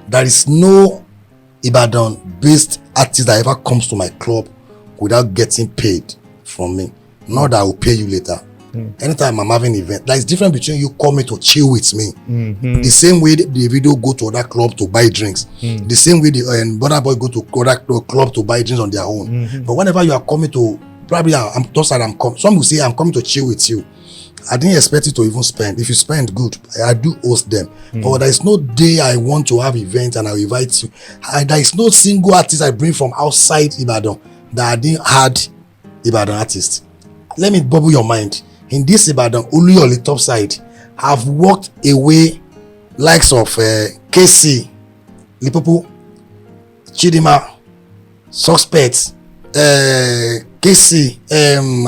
There is no Ibadan-based artist that ever comes to my club without getting paid from me. Not that I will pay you later. Anytime I'm having an event, there's difference between you coming to chill with me. The same way the video go to other club to buy drinks. The same way the Burna Boy go to other club to buy drinks on their own. But whenever you are coming to, probably I'm Topside, some will say I'm coming to chill with you. I didn't expect you to even spend. If you spend, good. I do host them. But there is no day I want to have events and I'll invite you. There is no single artist I bring from outside Ibadan that I didn't had Ibadan artists. Let me bubble your mind. In this Ibadan, only Topside have walked away likes of KC, Lipopo, Chidima, Suspect, KC,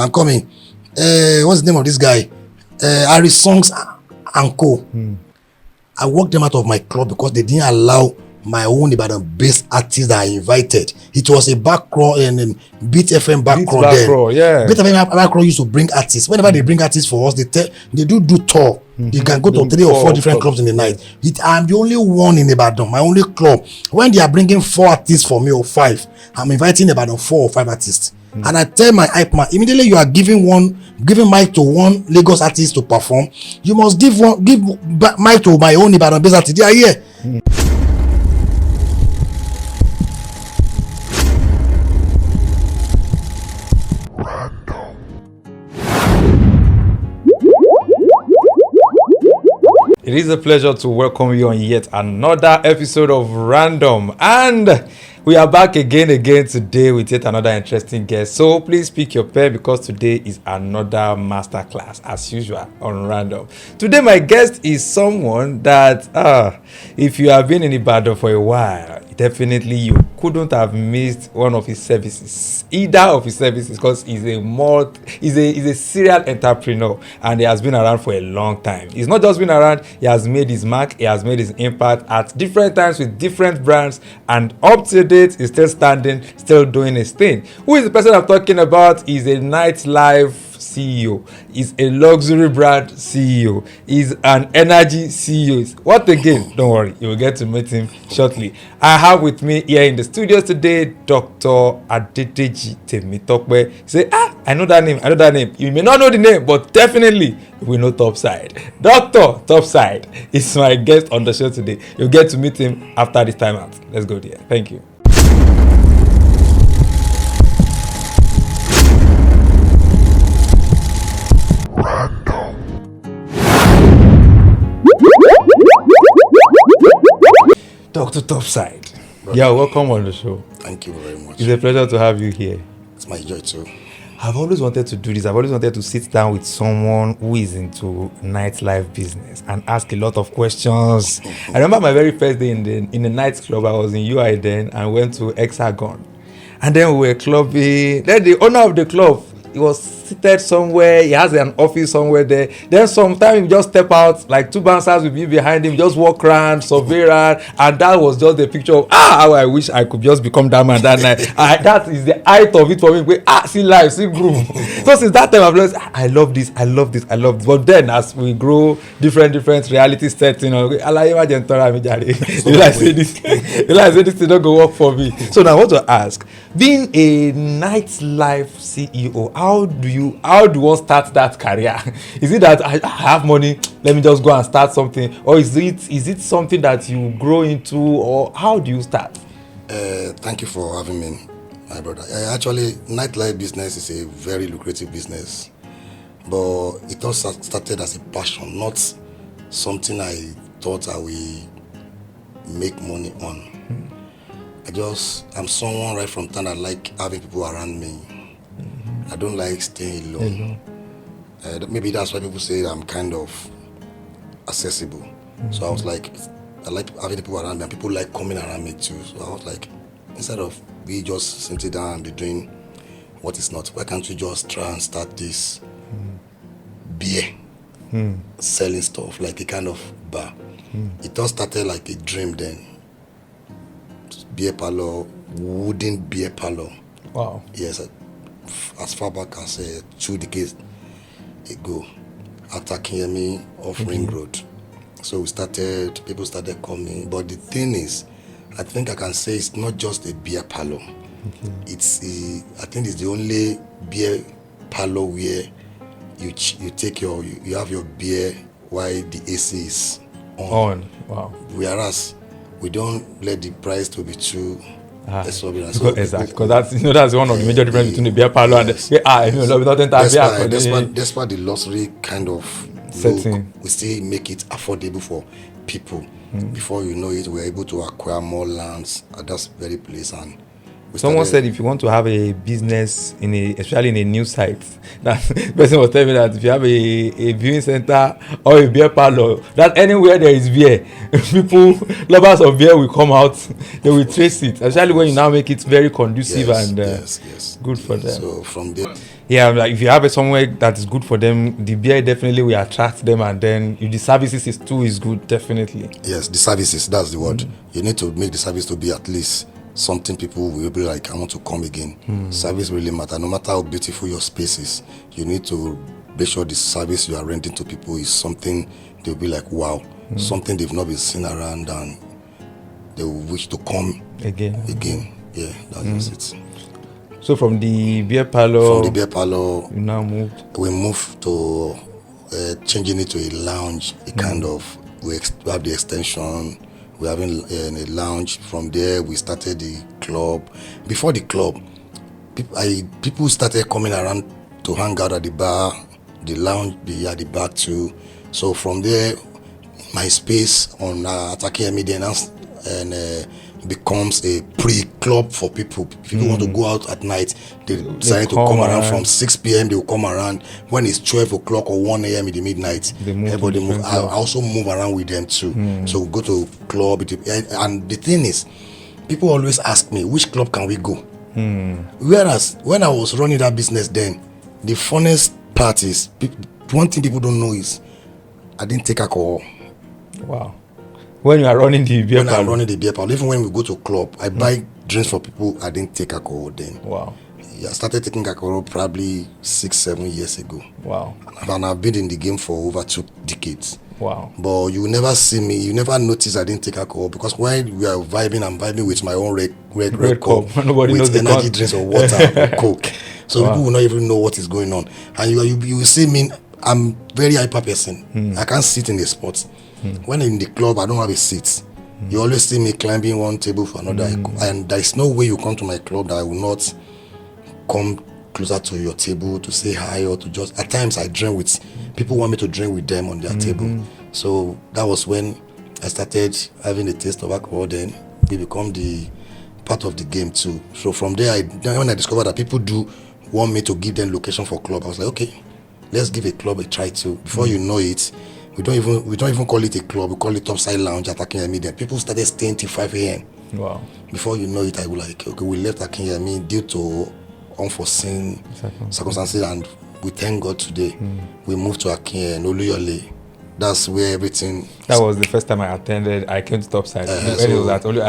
I'm coming. What's the name of this guy? Harry Songs and Co. I walked them out of my club because they didn't allow my own Ibadan-based artists that I invited. It was a back row and Beat FM back row then. Yeah. Beat FM back row used to bring artists. Whenever they bring artists for us, they do tour. You can go to 3 or 4 different clubs in the night. I'm the only one in Ibadan, my only club. When they are bringing 4 artists for me or 5, I'm inviting Ibadan 4 or 5 artists. And I tell my hype man, immediately you are giving mic to one Lagos artist to perform, you must give mic to my own Ibadan-based artist. They are here. It is a pleasure to welcome you on yet another episode of Random, and we are back again today with yet another interesting guest. So please pick your pen because today is another masterclass as usual on Random. Today my guest is someone that if you have been in Ibadan for a while, definitely you couldn't have missed one of his services, either of his services, because he's a serial entrepreneur and he has been around for a long time. He's not just been around, he has made his mark, he has made his impact at different times with different brands, and up to date he's still standing, still doing his thing. Who is the person I'm talking about? He's a Nightlife CEO, is a luxury brand CEO, is an energy CEO. What again? Don't worry, you will get to meet him shortly. I have with me here in the studios today Dr. Adedeji Temitope. Say, I know that name. You may not know the name, but definitely we know Topside. Dr. Topside is my guest on the show today. You'll get to meet him after this time out. Let's go there. Thank you. Dr. Topside, yeah, welcome on the show. Thank you very much. It's a pleasure to have you here. It's my joy too. I've always wanted to do this. I've always wanted to sit down with someone who is into nightlife business and ask a lot of questions. I remember my very first day in the nightclub. I was in UI then and went to Hexagon. And then we were clubbing. Then the owner of the club, he was seated somewhere, he has an office somewhere there. Then sometimes he just step out, like 2 bouncers will be behind him, just walk around, survey around, and that was just the picture of how I wish I could just become that man that night. That is the height of it for me. See life, see groove. So since that time I've learned, I love this. But then as we grow, different reality sets, you like say this thing don't go work for me. So now I want to ask, being a nightlife CEO, how do one start that career? Is it that I have money, let me just go and start something, or is it something that you grow into, or how do you start? Thank you for having me, my brother. Actually, nightlife business is a very lucrative business, but it all started as a passion, not something I thought I will make money on. I'm someone right from time that like having people around me. I don't like staying alone. Maybe that's why people say I'm kind of accessible. So I was like, I like having people around me, and people like coming around me too. So I was like, instead of we just sitting down and be doing what is not, why can't we just try and start this beer selling stuff, like a kind of bar? It all started like a dream then. Beer parlor, wooden beer parlor. Wow. Yes, as far back as 2 decades ago, at Akinyemi off Ring Road. So people started coming. But the thing is, I think I can say it's not just a beer parlor. Okay. I think it's the only beer parlor where you have your beer while the AC is on. Wow. Whereas we don't let the price to be too exorbitant. Because that's one of the major difference between the beer parlor and the despite the luxury kind of setting, look, we still make it affordable for people. Before you know it, we're able to acquire more lands at that very place. And someone said if you want to have a business especially in a new site, that person was telling me that if you have a viewing center or a beer parlor, that anywhere there is beer, people, lovers of beer will come out, they will trace it, especially when you now make it very conducive good for them. So from there, like if you have it somewhere that is good for them, the beer definitely will attract them, and then if the services is good, definitely. Yes, the services, that's the word. You need to make the service to be at least something people will be like, I want to come again. Service really matter. No matter how beautiful your space is, you need to make sure the service you are renting to people is something they'll be like, wow, something they've not been seen around, and they will wish to come again. Yeah, that's it. So from the beer parlor, you now we moved to changing it to a lounge, a kind of, we have the extension. We're having a lounge. From there, we started the club. Before the club, people started coming around to hang out at the bar, the lounge, the bar too. So from there, my space on Atake Medians and becomes a pre-club for people. People want to go out at night. They decide to come around from 6 p.m. They will come around. When it's 12 o'clock or 1 a.m. in the midnight, everybody move. I also move around with them too. So we go to club. And the thing is, people always ask me, which club can we go? Whereas when I was running that business then, the funnest part is, one thing people don't know is, I didn't take alcohol. Wow. When you are running the beer parlor? I'm running the beer parlor. Even when we go to club, I buy drinks for people. I didn't take alcohol then. Wow. Yeah, I started taking alcohol probably 6-7 years ago. Wow. And I've been in the game for over 2 decades. Wow. But you never see me, you never notice I didn't take alcohol, because when we are vibing, I'm vibing with my own red cup. Nobody knows with energy drinks or water or Coke. So people will not even know what is going on. And you will see me, I'm very hyper person. I can't sit in a spot. When in the club, I don't have a seat. You always see me climbing one table for another. And there is no way you come to my club that I will not come closer to your table to say hi, or to just, at times I drink with, people want me to drink with them on their table. So that was when I started having a taste of alcohol. Then we become the part of the game too. So from there, when I discovered that people do want me to give them location for club, I was like, okay, let's give a club a try too. Before you know it, we don't even call it a club. We call it Topside Lounge at Akinyemi. Then people started staying till 5 a.m. Wow. Before you know it, I was like, okay, we left Akinyemi due to unforeseen circumstances, and we thank God today. We moved to Akinyemi and Oluyole. That's where everything. That was the first time I attended. I came to Topside. I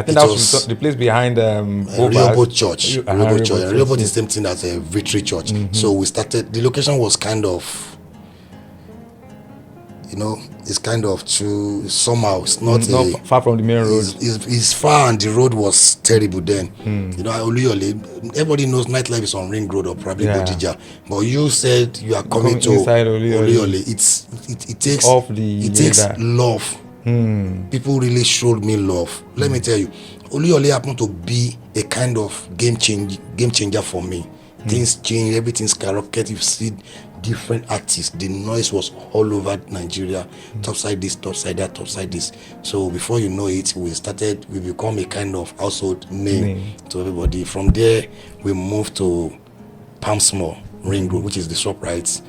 think that was the place behind Rehoboth Church. Rehoboth is the same thing as a Victory Church. So we started. The location was kind of, it's kind of too, somehow it's not far from the main road. It's far, and the road was terrible then. Oluyole, everybody knows Nightlife is on Ring Road or probably Bodija. But you said you are coming to Oluyole. It takes love. People really showed me love. Let me tell you, Oluyole happened to be a kind of game changer for me. Things change, everything skyrocketed. You see different artists. The noise was all over Nigeria. Topside this, topside that, topside this. So before you know it, we become a kind of household name to everybody. From there, we moved to Palmsmore Ring Road, which is the shop right.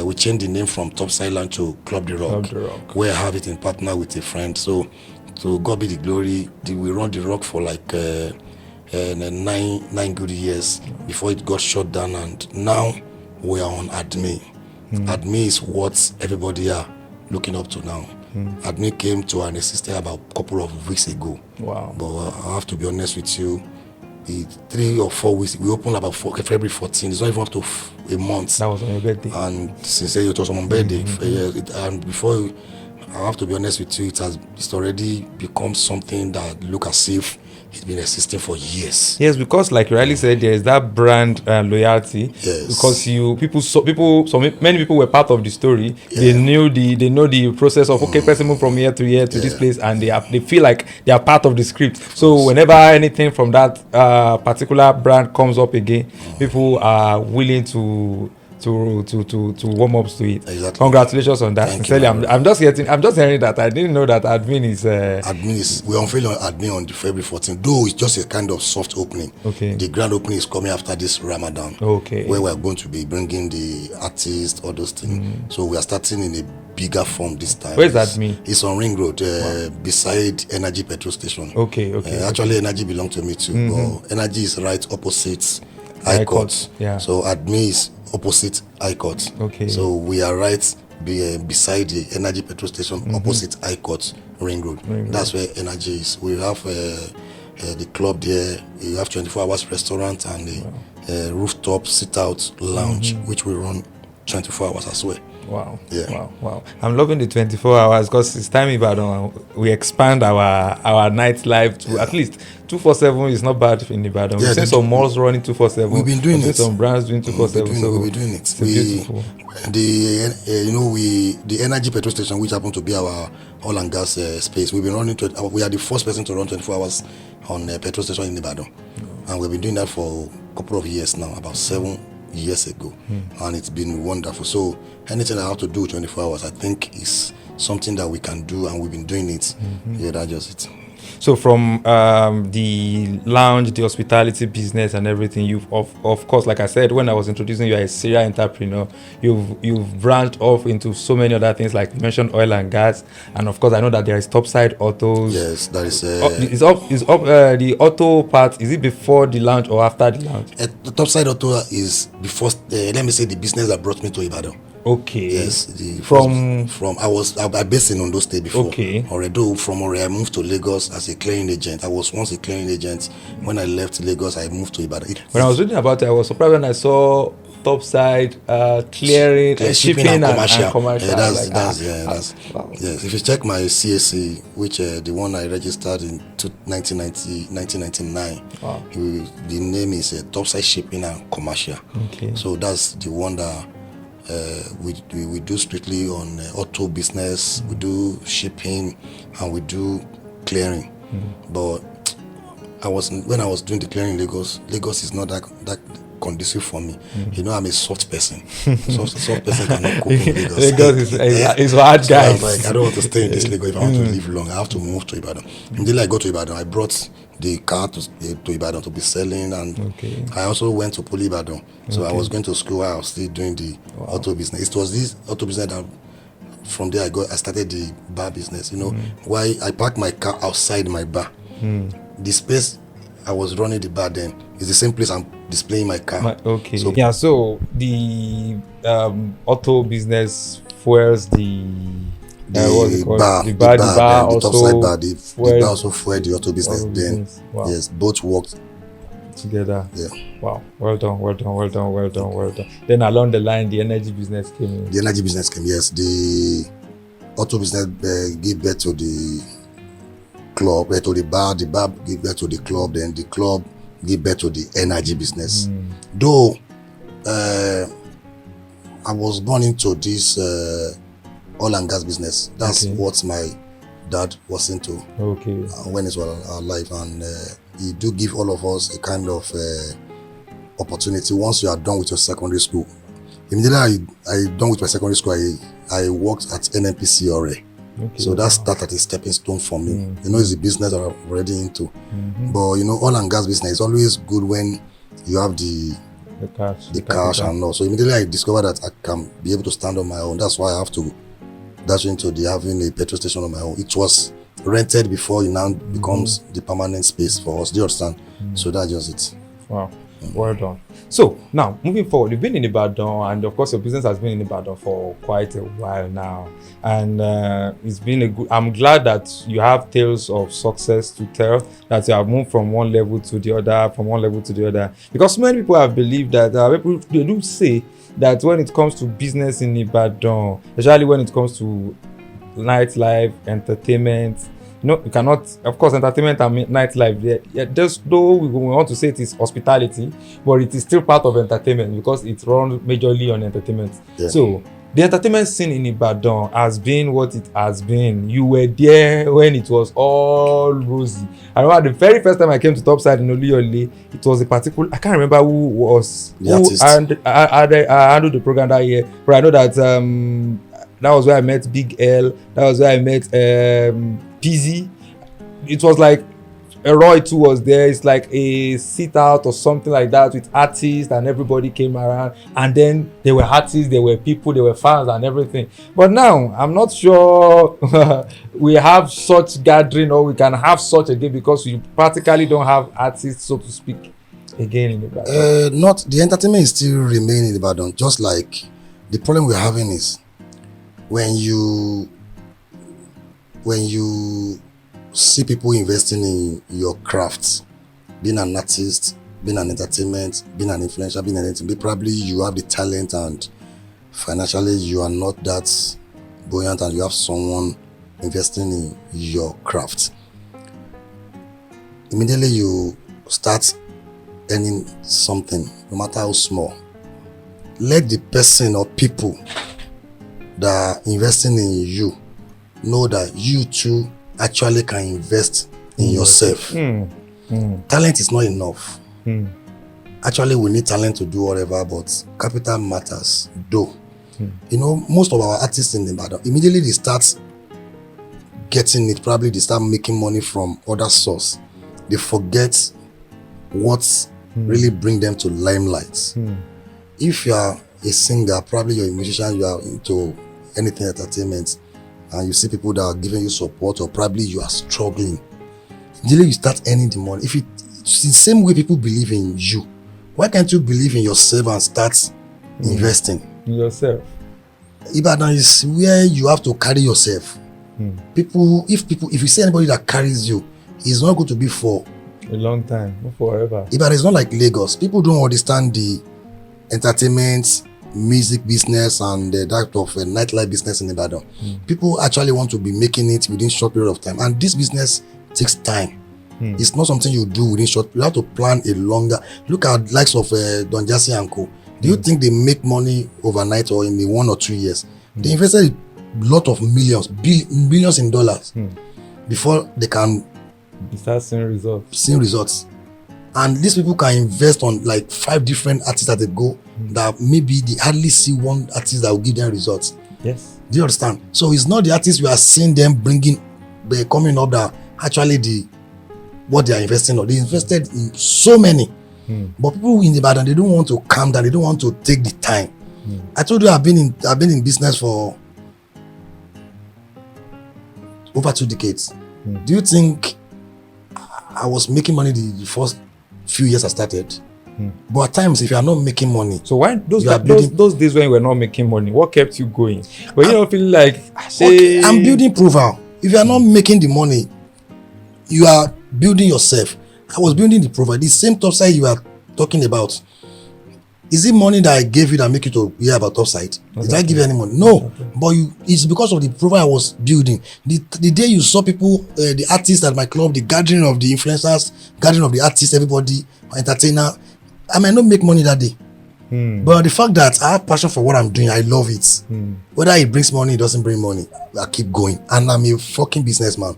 We changed the name from Topside Lounge to Club The Rock, where I have it in partner with a friend. So to God be the glory. We run The Rock for like 9 good years before it got shut down, and now we are on Admi. Admi is what everybody are looking up to now. Admi came to an assistant about a couple of weeks ago. Wow. But I have to be honest with you, 3 or 4 weeks, we opened about February 14. It's not even up to a month. That was on your birthday. And sincerely, it was on my birthday. And before I have to be honest with you, it's already become something that look as if it's been existing for years. Yes, because like you rightly said, there is that brand loyalty. Yes. Because many people were part of the story. Yeah. They know the process of okay, person move from here to here to this place, and they feel like they are part of the script. So whenever anything from that particular brand comes up again, people are willing to warm up to it. Exactly. Congratulations on that. Sincerely, I'm just hearing that. I didn't know that admin is. We're unveiling admin on the February 14th. Though it's just a kind of soft opening. Okay. The grand opening is coming after this Ramadan. Okay. Where we're going to be bringing the artists, all those things. So we are starting in a bigger form this time. Where's that mean? It's on Ring Road, beside Energy petrol station. Okay. Actually, Energy belongs to me too. But Energy is right opposite High Court. Yeah. So admin is opposite High Court. Okay. So we are right beside the Energy petrol station, opposite High Court, Ring Road. That's where Energy is. We have the club there. You have 24 hours restaurant and the rooftop sit-out lounge, which we run 24 hours as well. Wow. Yeah. Wow. I'm loving the 24 hours because it's time Ibadan. We expand our nightlife to at least 247 is not bad in Ibadan. Yeah, We've seen some malls running 247. We've been doing it. Some brands doing 247. So we're doing it. It's beautiful. The Energy petrol station, which happened to be our oil and gas space, we've been running. We are the first person to run 24 hours on petrol station in Ibadan, and we've been doing that for a couple of years now, about 7 years ago, and it's been wonderful. So anything I have to do 24 hours, I think is something that we can do, and we've been doing it. Yeah, that's just it. So from the lounge, the hospitality business and everything, you've of course, like I said, when I was introducing you, are a serial entrepreneur. You've branched off into so many other things, like you mentioned oil and gas, and of course I know that there is Topside Autos. Yes, that is. The auto part. Is it before the lounge or after the lounge? The Topside Auto is before. Let me say the business that brought me to Ibadan. Okay. Yes. From I based in Ondo State before. Okay. Although from Ore, I moved to Lagos as a clearing agent. I was once a clearing agent. When I left Lagos, I moved to Ibadan. When I was reading about it, I was surprised when I saw Topside clearing, shipping and commercial. Wow. Yes. If you check my CSC, which the one I registered in 1999, wow. The name is Topside Shipping and Commercial. Okay. So that's the one that we do strictly on auto business. We do shipping and we do clearing. But when I was doing the clearing in Lagos is not that conducive for me. You know, I'm a soft person. soft person cannot cope in Lagos. Lagos is hard, guys. So I was like, I don't want to stay in this Lagos. If I want to live long, I have to move to Ibadan. Until I go to Ibadan, I brought the car to Ibadan to be selling, and I also went to Poly Ibadan. So I was going to school while I was still doing the auto business. It was this auto business that from there I started the bar business. You know, why I parked my car outside my bar. The space I was running the bar then is the same place I'm displaying my car. So the auto business fuels the bar also Topside bar, the bar also fueled the auto business then. Wow. Yes, both worked together. Yeah. Wow. Well done. Then along the line, the energy business came in. The energy business came, yes. The auto business gave birth to the club, to the bar gave birth to the club, then the club gave birth to the energy business. Though I was born into this oil and gas business. That's what my dad was into when he was alive, and he do give all of us a kind of opportunity. Once you are done with your secondary school, immediately I done with my secondary school, I worked at NNPC Ore. So that started a stepping stone for me. You know, it's a business that I'm already into. But you know, oil and gas business is always good when you have the cash and all. So immediately I discovered that I can be able to stand on my own. That's why I have to dash into having a petrol station on my own. It was rented before it now becomes the permanent space for us. Do you understand? So that's just it. Wow. Well done. So now moving forward, you've been in Ibadan, and of course your business has been in Ibadan for quite a while now, and it's been I'm glad that you have tales of success to tell, that you have moved from one level to the other, because many people have believed that they do say that when it comes to business in Ibadan, especially when it comes to nightlife, entertainment. You cannot, of course, entertainment and nightlife. Yeah, just though we want to say it is hospitality, but it is still part of entertainment because it runs majorly on entertainment. Yeah. So the entertainment scene in Ibadan has been what it has been. You were there when it was all rosy. I remember the very first time I came to Topside in Oluyole, it was a particular, I can't remember who was The artist. I handled the program that year, but I know that that was where I met Big L. That was where I met PZ. It was like Roy too was there. It's like a sit out or something like that with artists, and everybody came around, and then there were artists, there were people, there were fans and everything. But now I'm not sure we have such gathering, or we can have such a day, because we practically don't have artists, so to speak, again in Ibadan. Not the entertainment is still remaining in Ibadan. Just like the problem we're having is when you see people investing in your craft, being an artist, being an entertainment, being an influencer, being anything, probably you have the talent and financially you are not that buoyant, and you have someone investing in your craft. Immediately you start earning something, no matter how small. Let the person or people that are investing in you know that you too actually can invest in yourself. Talent is not enough. Actually, we need talent to do whatever, but capital matters though. You know, most of our artists in Ibadan, immediately they start getting it, probably they start making money from other source. They forget what really bring them to limelight. If you are a singer, probably you're a musician, you are into anything entertainment, and you see people that are giving you support, or probably you are struggling, immediately you start earning the money. If it's the same way people believe in you, why can't you believe in yourself and start investing in yourself? Ibadan is where you have to carry yourself. If you see anybody that carries you, it's not going to be for a long time, not forever. Ibadan is not like Lagos. People don't understand the entertainment, music business, and that of nightlife business in Ibadan. People actually want to be making it within short period of time, and this business takes time. It's not something you do within short. You have to plan a longer. Look at likes of Don Jazzy and Co. Do you think they make money overnight or in 1 or 2 years? They invested a lot of millions in dollars before they can start seeing results. And these people can invest on like 5 different artists that they go, that maybe they hardly see one artist that will give them results. Yes. Do you understand? So it's not the artists we are seeing them coming up that actually what they are investing on. They invested in so many. But people in Ibadan, they don't want to calm down. They don't want to take the time. I told you I've been in business for over 2 decades. Do you think I was making money the first few years I started? But at times, if you are not making money, so why those days when you were not making money, what kept you going? When you don't feel like okay, I'm building profile. If you are not making the money, you are building yourself. I was building the profile. The same Topside you are talking about. Is it money that I gave you that make you to hear about Topside? Did I give you any money? No. But it's because of the profile I was building. The day you saw people, the artists at my club, the gathering of the influencers, gathering of the artists, everybody, entertainer, I might not make money that day. But the fact that I have passion for what I'm doing, I love it. Whether it brings money, it doesn't bring money, I keep going. And I'm a fucking businessman.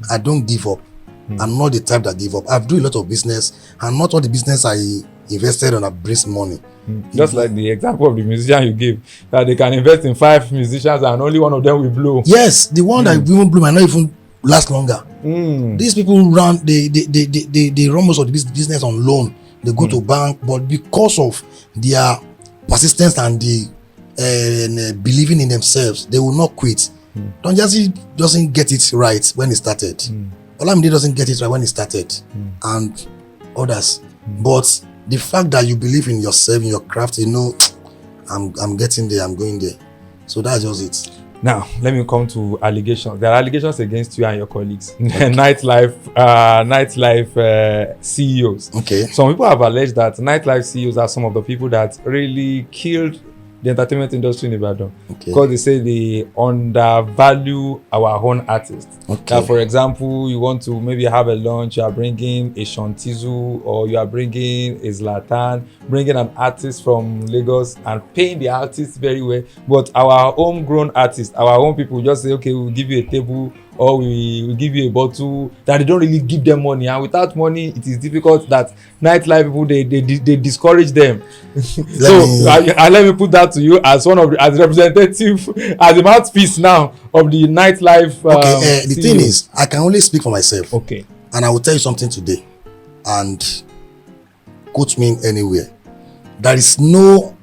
I don't give up. I'm not the type that give up. I've done a lot of business, and not all the business I invested on that brings money. Just like the example of the musician you gave, that they can invest in 5 musicians and only one of them will blow. Yes, the one that even blew might not even last longer. These people run, they run most of the business on loan. They go to bank, but because of their persistence and the believing in themselves, they will not quit. Don Jazzy doesn't get it right when he started. Olamide doesn't get it right when he started, and others. But the fact that you believe in yourself, in your craft, you know, I'm getting there, I'm going there. So that's just it. Now, let me come to allegations. There are allegations against you and your colleagues, okay. nightlife CEOs. Okay. Some people have alleged that nightlife CEOs are some of the people that really killed the entertainment industry in Ibadan. Okay. Because they say they undervalue our own artists. Okay. That, for example, you want to maybe have a lunch, you are bringing a Shantizu or you are bringing a Zlatan, bringing an artist from Lagos and paying the artist very well. But our homegrown artists, our own people just say, okay, we'll give you a table or we will give you a bottle, that they don't really give them money, and without money it is difficult that nightlife people they discourage them. Let me put that to you as one of the, as representative, as the mouthpiece now of the nightlife. The thing is, I can only speak for myself. Okay. And I will tell you something today, and quote me anywhere. There is no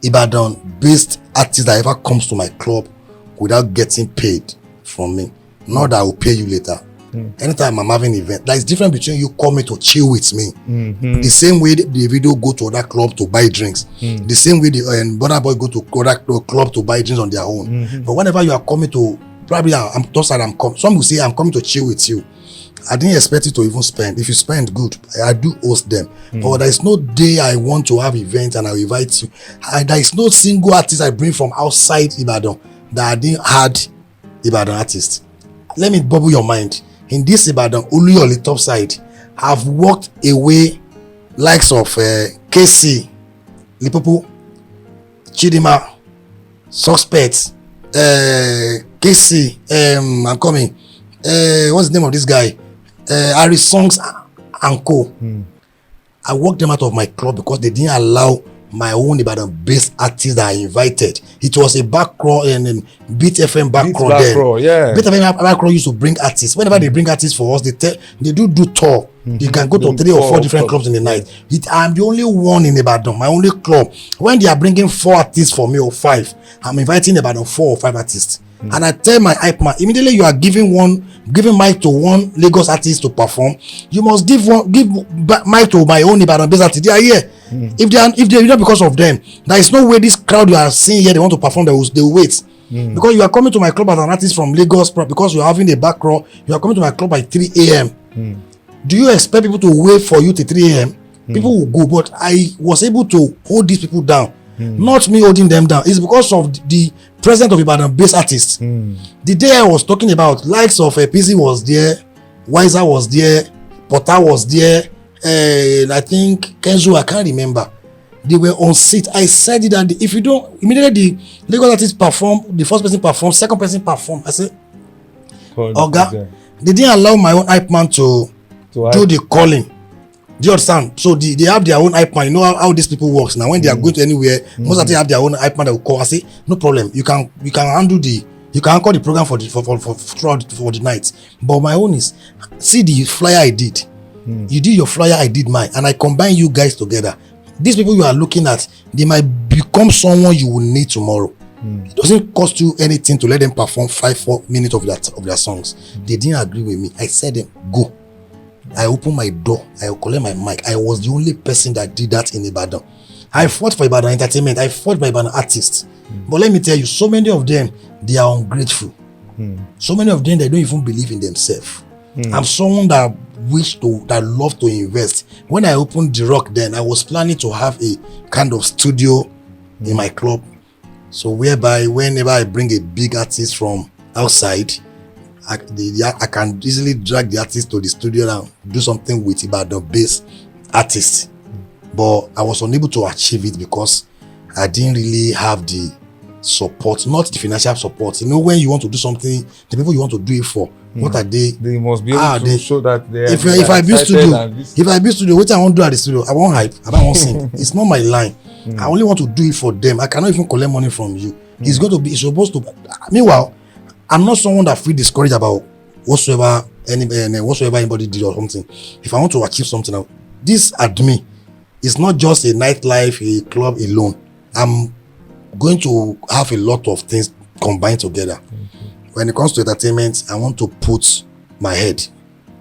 Ibadan-based artist that ever comes to my club without getting paid from me. Not that I will pay you later. Anytime I'm having an event, there is difference between you coming to chill with me. The same way the video go to other club to buy drinks. The same way the Burna Boy go to other club to buy drinks on their own. But whenever you are coming to, probably I'm Topside, some will say I'm coming to chill with you. I didn't expect you to even spend. If you spend, good. I do host them. But there is no day I want to have events and I invite you. There is no single artist I bring from outside Ibadan that I didn't had Ibadan artists. Let me bubble your mind. In this Ibadan, Oluyole Topside have walked away likes of KC, Lipopo, Chidima, Suspects, KC, I'm coming. What's the name of this guy? Harry Songs and Co. I walked them out of my club because they didn't allow my own Ibadan-based artists that I invited. It was a back row and Beat FM back row then. Yeah. Beat FM back row used to bring artists. Whenever they bring artists for us, they do tour. You can go to 3 or 4 different clubs in the night. I'm the only one in Ibadan, my only club. When they are bringing 4 artists for me or 5, I'm inviting Ibadan 4 or 5 artists. And I tell my hype man, immediately you are giving mic to one Lagos artist to perform, you must give mic to my own Ibadan-based artist. They are here. If they not because of them, there is no way this crowd you are seeing here, they want to perform, they will wait. Because you are coming to my club as an artist from Lagos, because you are having a back row, you are coming to my club by 3 a.m. Do you expect people to wait for you till 3 a.m.? People will go, but I was able to hold these people down. Not me holding them down. It's because of the presence of Ibadan-based artists. The day I was talking about, likes of PZ was there, Wiser was there, Potter was there, I think Kenzo, I can't remember. They were on seat. I said it, that if you don't, immediately the Lagos artist perform, the first person perform, second person perform. I said, Oga, they didn't allow my own hype man to do the calling. Do you understand? So they have their own hype man. You know how these people works now. When they are going to anywhere, most of them have their own hype man that will call. I say, no problem. You can handle you can anchor the program for the night. But my own is, see the flyer I did. You did your flyer, I did mine, and I combine you guys together. These people you are looking at, they might become someone you will need tomorrow. It doesn't cost you anything to let them perform 4 minutes of their songs. They didn't agree with me. I said them, go. I opened my door. I collect my mic. I was the only person that did that in Ibadan. I fought for Ibadan entertainment. I fought for Ibadan artists. But let me tell you, so many of them, they are ungrateful. So many of them, they don't even believe in themselves. I'm someone that love to invest. When I opened The Rock then, I was planning to have a kind of studio in my club. So whereby whenever I bring a big artist from outside, I can easily drag the artist to the studio and do something with Ibadan-based artists. But I was unable to achieve it because I didn't really have the support, not the financial support. You know, when you want to do something, the people you want to do it for, what are they? They must be able to show that they are. If I build studio, what I want to do at the studio, I won't hype, I don't want sing. It's not my line. I only want to do it for them. I cannot even collect money from you. It's supposed to. Meanwhile, I'm not someone that feel discouraged about whatsoever anybody did or something. If I want to achieve something, this at me, it's not just a nightlife, a club alone. I'm going to have a lot of things combined together. When it comes to entertainment, I want to put my head,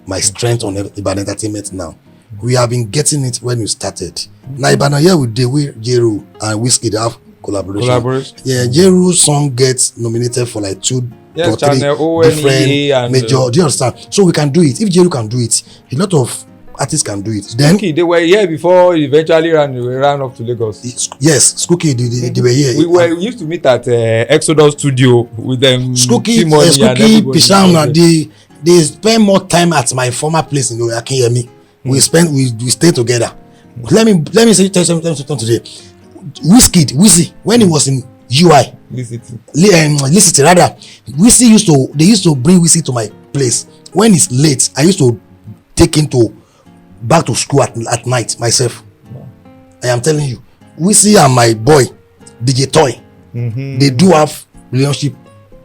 my strength on Ibadan entertainment now. We have been getting it when we started. Now Ibadan here with Jeru and Whiskey, they have collaboration. Yeah, Jeru's song gets nominated for like 2 or 3 different major. Do you understand? So we can do it. If Jeru can do it, a lot of artists can do it. Then okay, they were here before eventually ran up to Lagos. Yes, Skooky, they were here. We used to meet at Exodus Studio with them. Skooky, Pisham, they spend more time at my former place in Akinyemi. We stay together. Let me say tell you something today. Wizzy, when he was in UI, Licity rather, Wizzy used to bring Wizzy to my place. When it's late, I used to take him back to school at night myself. Wow. I am telling you, Wizzy and my boy DJ Toy, they do have relationship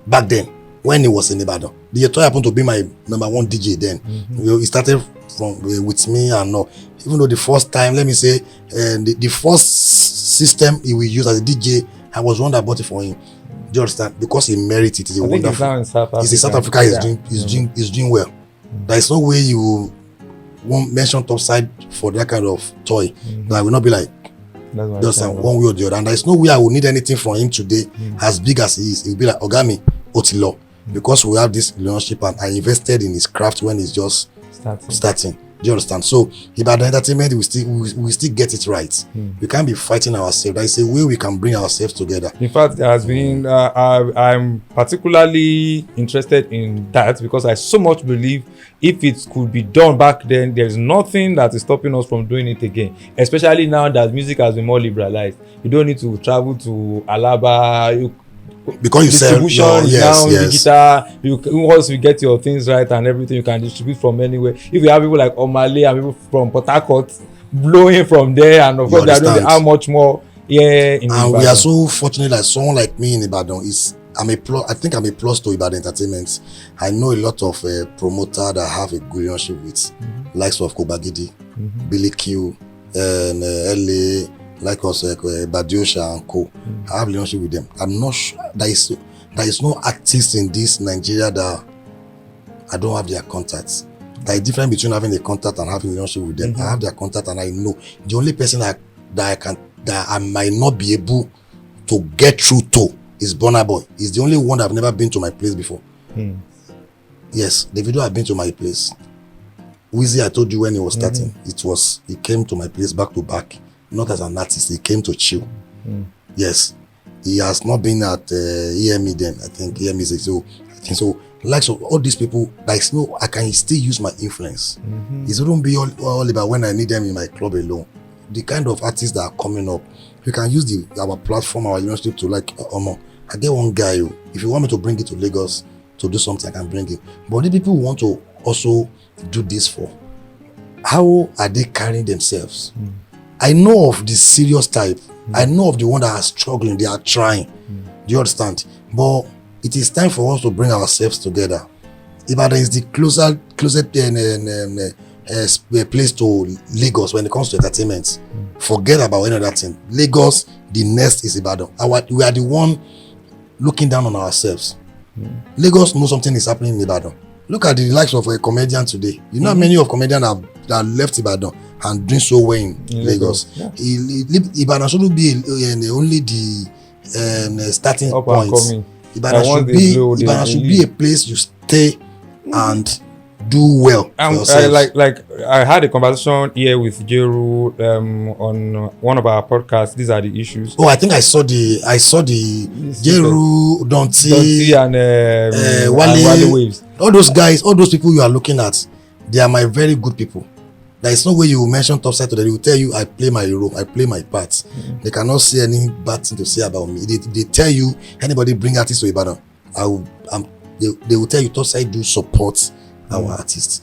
back then when he was in Ibadan. DJ Toy happened to be my number one DJ then. He started from with me and all. Even though the first time, let me say, the first system he will use as a DJ, I was one that bought it for him. Do you understand? Because he merits it. He's a wonderful. He's in South Africa. He's doing well. There is no way you won't mention Topside for that kind of toy. That will not be like just one way or the other. And there is no way I will need anything from him today, as big as he is. It will be like Ogami Otilo, because we have this relationship and I invested in his craft when he's just starting. Do you understand? So Ibadan Entertainment, we still get it right. We can't be fighting ourselves. There is a way we can bring ourselves together. In fact, there has been I'm particularly interested in that because I so much believe if it could be done back then, there is nothing that is stopping us from doing it again. Especially now that music has been more liberalized. You don't need to travel to Alaba. Because you distribution now digital. Once you get your things right and everything, you can distribute from anywhere. If you have people like Omale and people from Port Harcourt blowing from there, and of course they are doing how much more here in Ibadan. And we are so fortunate that someone like me in Ibadan I think I'm a plus to Ibadan Entertainment. I know a lot of promoters that have a good relationship with likes of Kobagidi, Billy Q, and LA. Like us, Badiosha and Co. I have a relationship with them. I'm not sure there is no artist in this Nigeria that I don't have their contacts. There is difference between having a contact and having a relationship with them. I have their contact and I know the only person that I might not be able to get through to is Burna Boy. He's the only one that I've never been to my place before. Yes, the video I've been to my place. Wizzy, I told you when he was starting, he came to my place back to back. Not as an artist, he came to chill. Yes, he has not been at EME then. I think EME is so. I think so. Like so, all these people, like no, I can still use my influence. It wouldn't be all about when I need them in my club alone. The kind of artists that are coming up, we can use our platform, our relationship to like, I get one guy. If you want me to bring it to Lagos to do something, I can bring it. But the people who want to also do this for, how are they carrying themselves? I know of the serious type. I know of the one that are struggling. They are trying. Do you understand? But it is time for us to bring ourselves together. Ibadan is the closest place to Lagos when it comes to entertainment. Forget about any other thing. Lagos, the next is Ibadan. We are the one looking down on ourselves. Lagos knows something is happening in Ibadan. Look at the likes of a comedian today. You know how many of comedians that left Ibadan and doing so well in Lagos. Ibadan shouldn't be only the starting point. Ibadan should be a place you stay and do well. I had a conversation here with Jeru on one of our podcasts. These are the issues. Oh, I think I saw the Jeru, Donti and Wale Waves. All those guys, all those people you are looking at, they are my very good people. There is no way you will mention Topside today. They will tell you I play my role, I play my part. They cannot see any bad thing to say about me. They tell you anybody bring artists to Ibadan, they will tell you Topside do support our artists.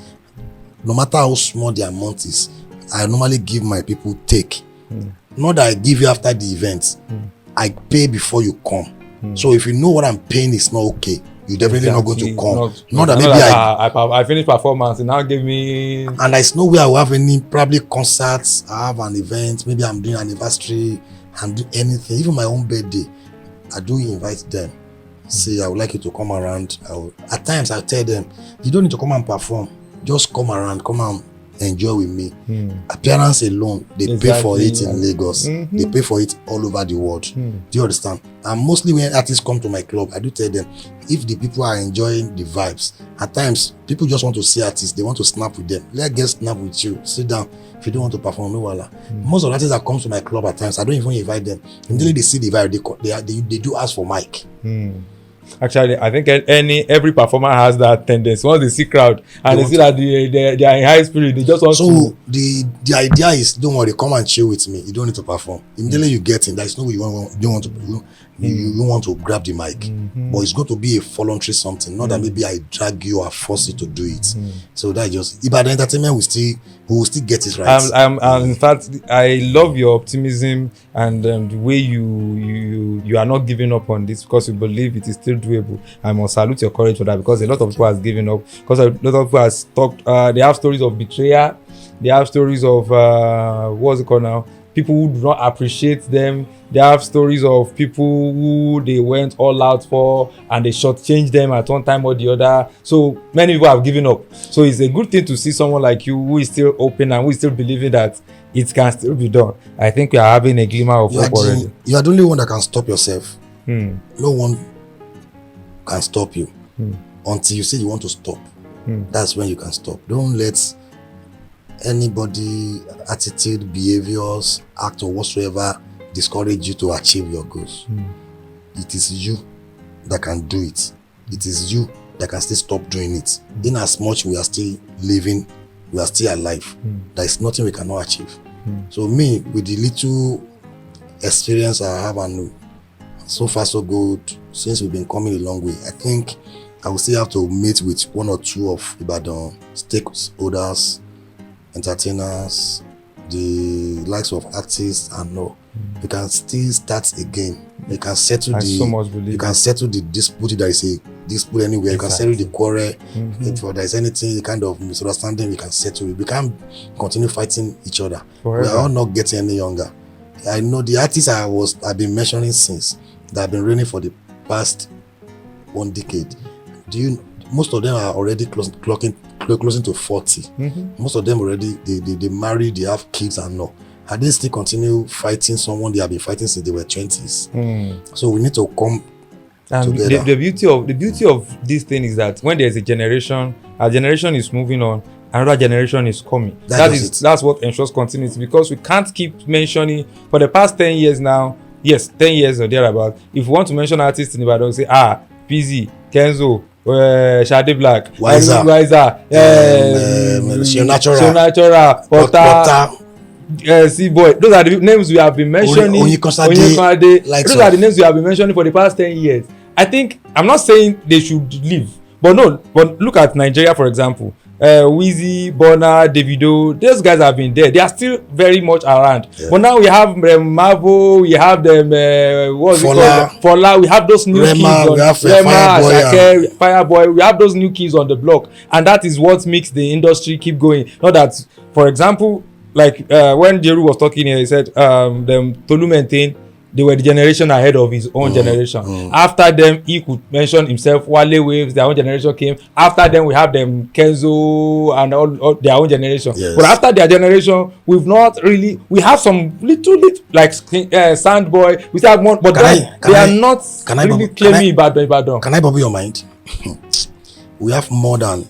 No matter how small the amount is, I normally give my people take. Not that I give you after the event. I pay before you come. So if you know what I'm paying is not okay, you definitely not going to come. Not that maybe I finished performance and now give me. And there's no way I will have any probably concerts. I have an event. Maybe I'm doing an anniversary and do anything. Even my own birthday, I do invite them. Say I would like you to come around. At times I tell them, you don't need to come and perform. Just come around, come and enjoy with me. Appearance alone, they pay for it in Lagos. They pay for it all over the world. Do you understand? And mostly when artists come to my club, I do tell them, if the people are enjoying the vibes, at times people just want to see artists, they want to snap with them. Let's get snap with you. Sit down. If you don't want to perform, no wala. Most of the artists that come to my club at times, I don't even invite them. Immediately they see the vibe, they do ask for mic. Actually, I think every performer has that tendency. Once they see crowd and they see that they are in high spirit, they just want to. So the idea is, don't worry, come and chill with me. You don't need to perform. Immediately you get in, there's no way you don't want to grab the mic. But it's going to be a voluntary something. Not that maybe I drag you or force you to do it. So that just Ibadan entertainment will still get it right. In fact, I love your optimism and the way you are not giving up on this, because you believe it is still doable. I must salute your courage for that, because a lot of people has given up, because a lot of people has talked. They have stories of betrayal. They have stories of what's it called now? People who do not appreciate them. They have stories of people who they went all out for and they shortchanged them at one time or the other. So many people have given up. So it's a good thing to see someone like you who is still open and who is still believing that it can still be done. I think we are having a glimmer of hope already. You are the only one that can stop yourself. No one can stop you until you say you want to stop. That's when you can stop. Don't let anybody attitude, behaviors, act or whatsoever discourage you to achieve your goals. It is you that can do it. It is you that can still stop doing it. In as much we are still living, we are still alive. There is nothing we cannot achieve. So me, with the little experience I have, and so far so good, since we've been coming a long way, I think I will still have to meet with one or two of Ibadan stakeholders, entertainers, the likes of artists, and all. We can still start again. You can settle you can settle the dispute. If there is a dispute anywhere, you can settle the quarrel. If there is anything kind of misunderstanding, we can settle it. We can't continue fighting each other. Forever. We are all not getting any younger. I know the artists I've been mentioning since, that have been reigning for the past 1 decade. Most of them are already closing to 40. Most of them already they married, they have kids and all. And they still continue fighting someone they have been fighting since they were 20s. So we need to come together. The beauty of this thing is that when there's a generation is moving on, another generation is coming. That's what ensures continuity, because we can't keep mentioning for the past 10 years now. Yes, 10 years or thereabout. If we want to mention artists in Ibadan, say PZ, Kenzo, Shade Black, Wiser, Natural, Porta, C-Boy. Those are the names we have been mentioning. Onyekosade, those are the names we have been mentioning for the past 10 years. I think, I'm not saying they should leave, but look at Nigeria, for example. Wheezy, Burna, Davido, those guys have been there. They are still very much around. But now we have Marvel, we have them, Fola, we have those new kids on Fireboy, we have those new kids on the block, and that is what makes the industry keep going. Not that, for example, like when Jeru was talking here, he said Tolu maintain they were the generation ahead of his own generation. After them, he could mention himself, Wale Waves, their own generation came. After them, we have them Kenzo and all their own generation. But after their generation, we have some little like Sandboy, we still have more, but they are not really claiming Ibadan. Can I bubble your mind? We have more than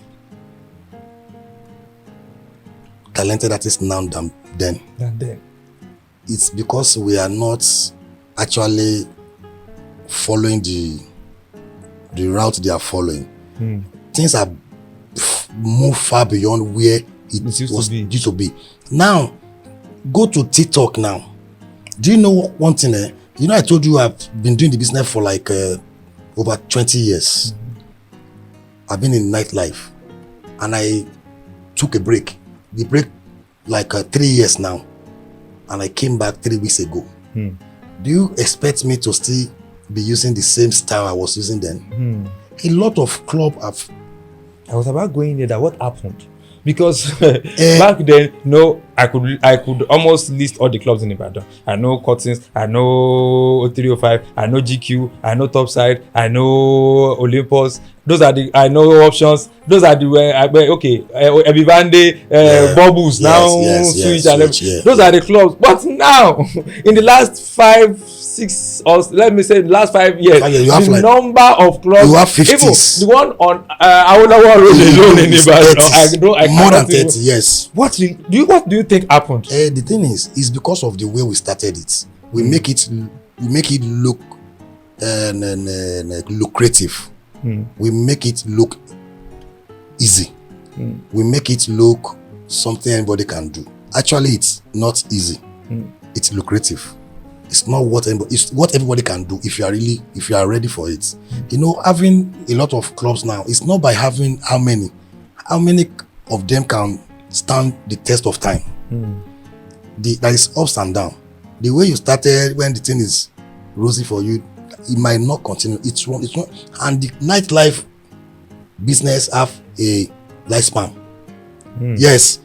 talented artists now than then. It's because we are not actually following the route they are following. Things are moved far beyond where it used to be. Now, go to TikTok now. Do you know one thing? You know, I told you I've been doing the business for like over 20 years. I've been in nightlife, and I took a break. The break like 3 years now, and I came back 3 weeks ago. Do you expect me to still be using the same style I was using then? A lot of club have. I was about going there. That what happened? Because back then, no, I could almost list all the clubs in Ibadan. I know Curtains, I know 305, I know GQ, I know Topside, I know Olympus. Those are the, I know Options. Those are the okay, Ebivande, Bubbles, Switch, and everything. Those are the clubs. But now, in the last 5, 6, or let me say, the last 5 years, the like, number of clubs, you have 50s. Even the one on Awolowo Road alone in Ibadan, I more than 30. Yes. What do you think happened? The thing is because of the way we started it. We make it look lucrative. We make it look easy. We make it look something anybody can do. Actually, it's not easy. It's lucrative. It's not it's what everybody can do if you are ready for it. You know, having a lot of clubs now, it's not by having how many of them can stand the test of time. There is ups and downs. The way you started, when the thing is rosy for you, it might not continue. It's wrong. And the nightlife business have a lifespan. Yes,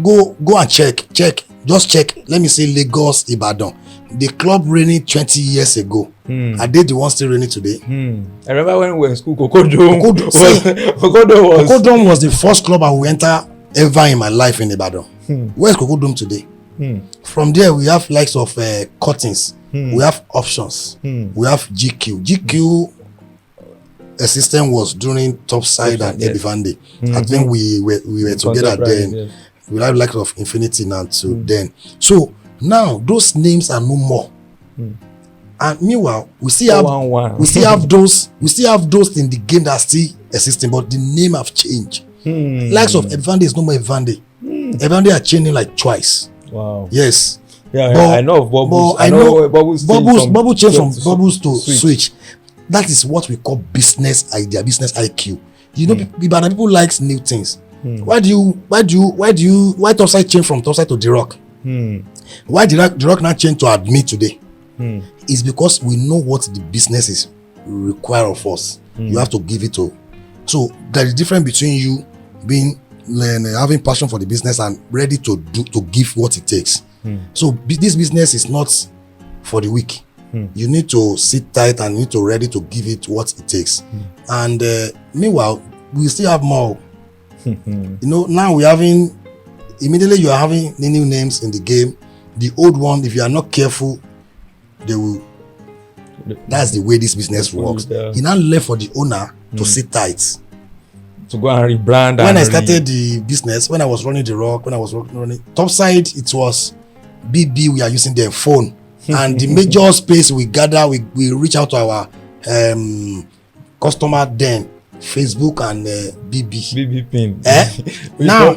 go and check. Just check. Let me say Lagos, Ibadan. The club raining 20 years ago. Are they the ones still raining today? I remember when we were in school, Kokodome was the first club I will enter ever in my life in Ibadan. Where's Kokodome today? From there, we have likes of Curtains. We have Options. We have GQ system was during Topside and Ebivande. I think we were together then. Yes. We have likes of Infinity now too then. So now those names are no more. And meanwhile, we still have those in the game that are still existing, but the name have changed. Likes of Ebivande is no more Ebivande. Ebivande are changing like twice. Wow. Yes. Yeah, I know of Bubbles. I know Bubbles changed from Bubbles to Switch. That is what we call business idea, business IQ. You know, people likes new things. Why Topside change from Topside to The Rock? Why The Rock not change to Admit today? It's because we know what the business is require of us. You have to give it to. So there is difference between you being having passion for the business and ready to give what it takes. So this business is not for the weak. You need to sit tight and you need to ready to give it what it takes. And meanwhile, we still have more. You know, now immediately you are having new names in the game. The old one, if you are not careful, they will. That's the way this business works. It now left for the owner to sit tight. To go and rebrand. When I started the business, when I was running The Rock, when I was running Topside, it was BB. We are using their phone, and the major space we gather, we reach out to our customer then. Facebook and BB pin. Now,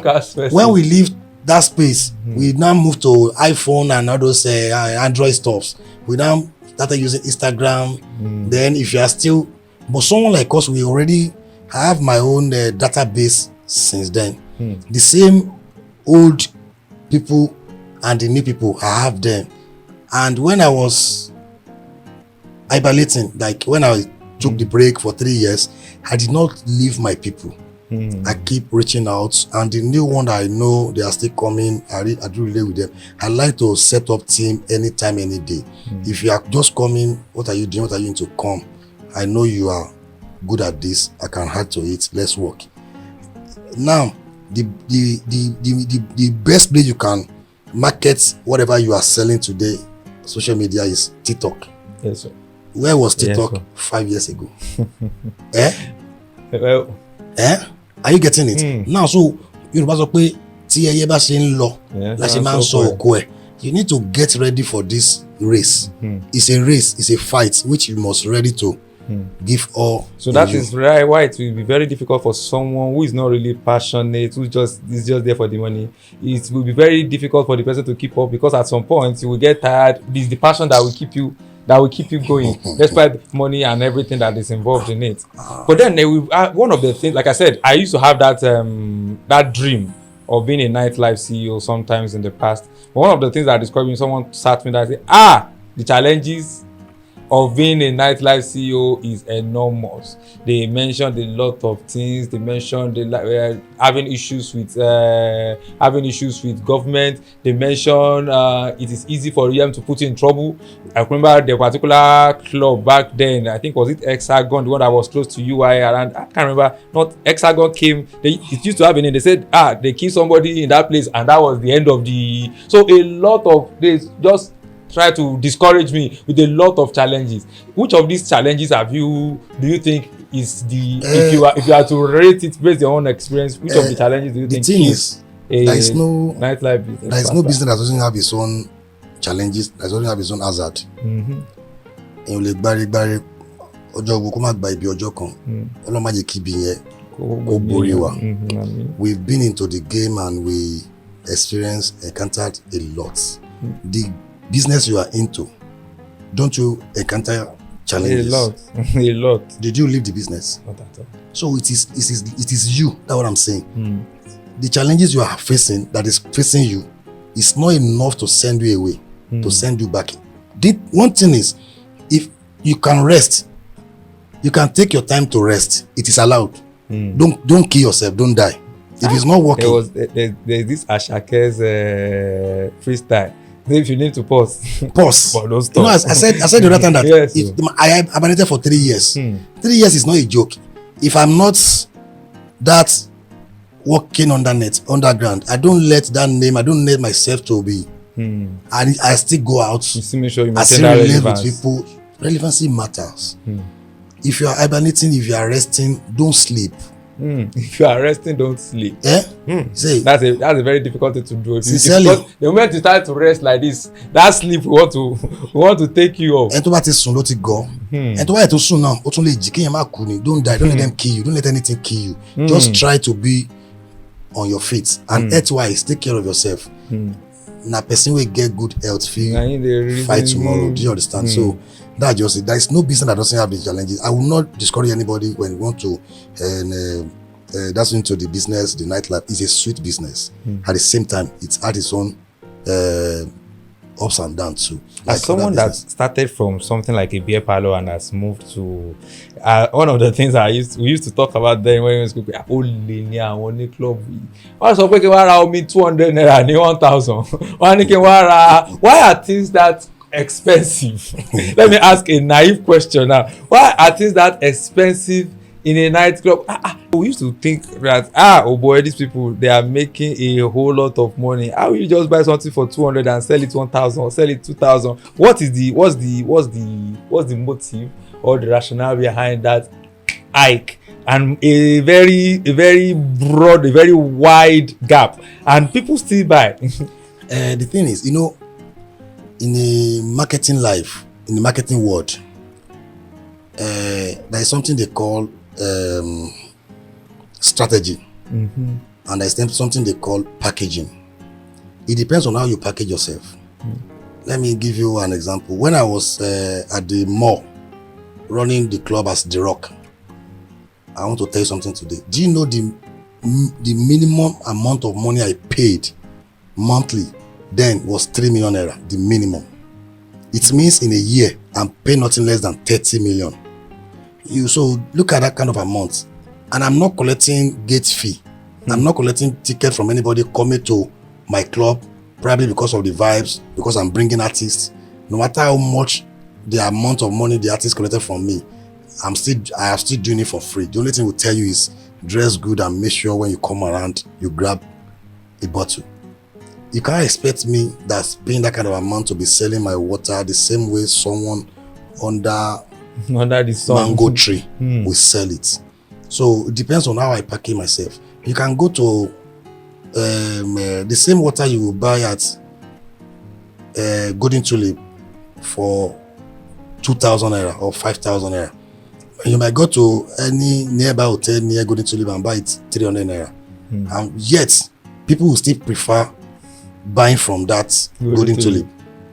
when we leave that space, we now move to iPhone and all those Android stuffs. We now started using Instagram. Then, if you are still, but someone like us, I have my own database since then. The same old people and the new people, I have them. And when I was hibernating, like when I took the break for 3 years, I did not leave my people. I keep reaching out, and the new one that I know they are still coming. I do relate with them. I like to set up team anytime, any day. If you are just coming, what are you doing? What are you into? Come. I know you are good at this. I can add to it. Let's work. Now, the best place you can market whatever you are selling today, social media, is TikTok. Yes, sir. Where was TikTok 5 years ago? Well, are you getting it? Now, so Yorùbá sọ pé tí ẹyẹ bá ṣe ń lọ la ṣe máa ń sọ òkú ẹ̀. You need to get ready for this race. It's a race, it's a fight which you must ready to give all. So that is right. Why it will be very difficult for someone who is not really passionate, who is just there for the money. It will be very difficult for the person to keep up, because at some point you will get tired. It is the passion that will keep you going, despite money and everything that is involved in it. But then one of the things, like I said, I used to have that dream of being a nightlife CEO sometimes in the past. But one of the things that I described when someone sat me and said, the challenges of being a nightlife CEO is enormous. They mentioned a lot of things. They mentioned having issues with government. They mentioned it is easy for them to put you in trouble. I remember the particular club back then. I think was it Hexagon, the one that was close to UI around. I can't remember. Not Hexagon came. It used to have a name. They said they killed somebody in that place, and that was the end of the. So a lot of they just try to discourage me with a lot of challenges. Which of these challenges do you think is the if you are to rate it based on your own experience, which of the challenges do you think? The thing is, there is no nightlife business. There is no business that doesn't have its own challenges, that doesn't have its own hazard. Èèyàn lè gbárí ọjọ́ ogun kó má gba ibi ọjọ́ kan. Ọlọ́run má jẹ́ kí ibi yẹn kó borí wa. We've been into the game and we encountered a lot. The business you are into, don't you encounter challenges? A lot. Did you leave the business? Not at all. So it is you. That's what I'm saying. The challenges you are facing, that is facing you, is not enough to send you away, to send you back. One thing is, if you can rest, you can take your time to rest. It is allowed. Don't kill yourself. Don't die. If it's not working. There's this Ashake's freestyle. If you need to pause. But don't stop. I said the other time that yes, if I hibernated for 3 years. 3 years is not a joke. If I'm not that working underground, I don't let myself to be. I still go out. You still make sure you I maintain still that relate relevance. with people. Relevancy matters. If you are hibernating, if you are resting, don't sleep. If you are resting, don't sleep. Say that's a very difficult thing to do. Sincerely, the moment you start to rest like this, that sleep we want to take you off. ẹni tó bá ti sùn ló ti gọ̀. ẹni tó bá yẹ tó sùn náà ó tún lè jí kéèyàn má kú ni. Don't die. Don't let them kill you. Don't let anything kill you. Just try to be on your feet and health-wise, take care of yourself. Na person wey get good health fit fight tomorrow. Do you understand? So that's just it. There is no business that doesn't have the challenges. I will not discourage anybody when you want to that's into the business. The nightlife is a sweet business. At the same time, it's had its own ups and downs too. As someone that started from something like a beer parlor and has moved to one of the things we used to talk about then when we were in school, olè ní àwọn ní club yìí. Wọ́n sọ pé kí wọ́n ra omi 200 naira ní 1,000. Wọ́n ní kí wọ́n ra. Why are things that expensive? Let me ask a naive question now. Why are things that expensive in a nightclub? We used to think that oh boy, these people, they are making a whole lot of money. How will you just buy something for 200 and sell it 1,000 or sell it 2,000? What's the motive or the rationale behind that hike? And a very broad, a very wide gap, and people still buy. The thing is, in a marketing life, in the marketing world, there is something they call strategy, and there's something they call packaging. It depends on how you package yourself. Let me give you an example. When I was at the mall running the club as The Rock, I want to tell you something today. Do you know the minimum amount of money I paid monthly then was 3 million naira, the minimum. It means in a year I'm paying nothing less than 30 million. So look at that kind of amount. And I'm not collecting gate fee. I'm not collecting ticket from anybody coming to my club, probably because of the vibes, because I'm bringing artists. No matter how much the amount of money the artist collected from me, I am still doing it for free. The only thing we'll tell you is dress good and make sure when you come around, you grab a bottle. You can't expect me that's paying that kind of amount to be selling my water the same way someone under the sun, mango tree will sell it. So it depends on how I package myself. You can go to the same water you will buy at Golden Tulip for 2,000 naira or 5,000 naira. You might go to any nearby hotel near Golden Tulip and buy it 300 naira. And yet, people will still prefer buying from that Golden Tulip.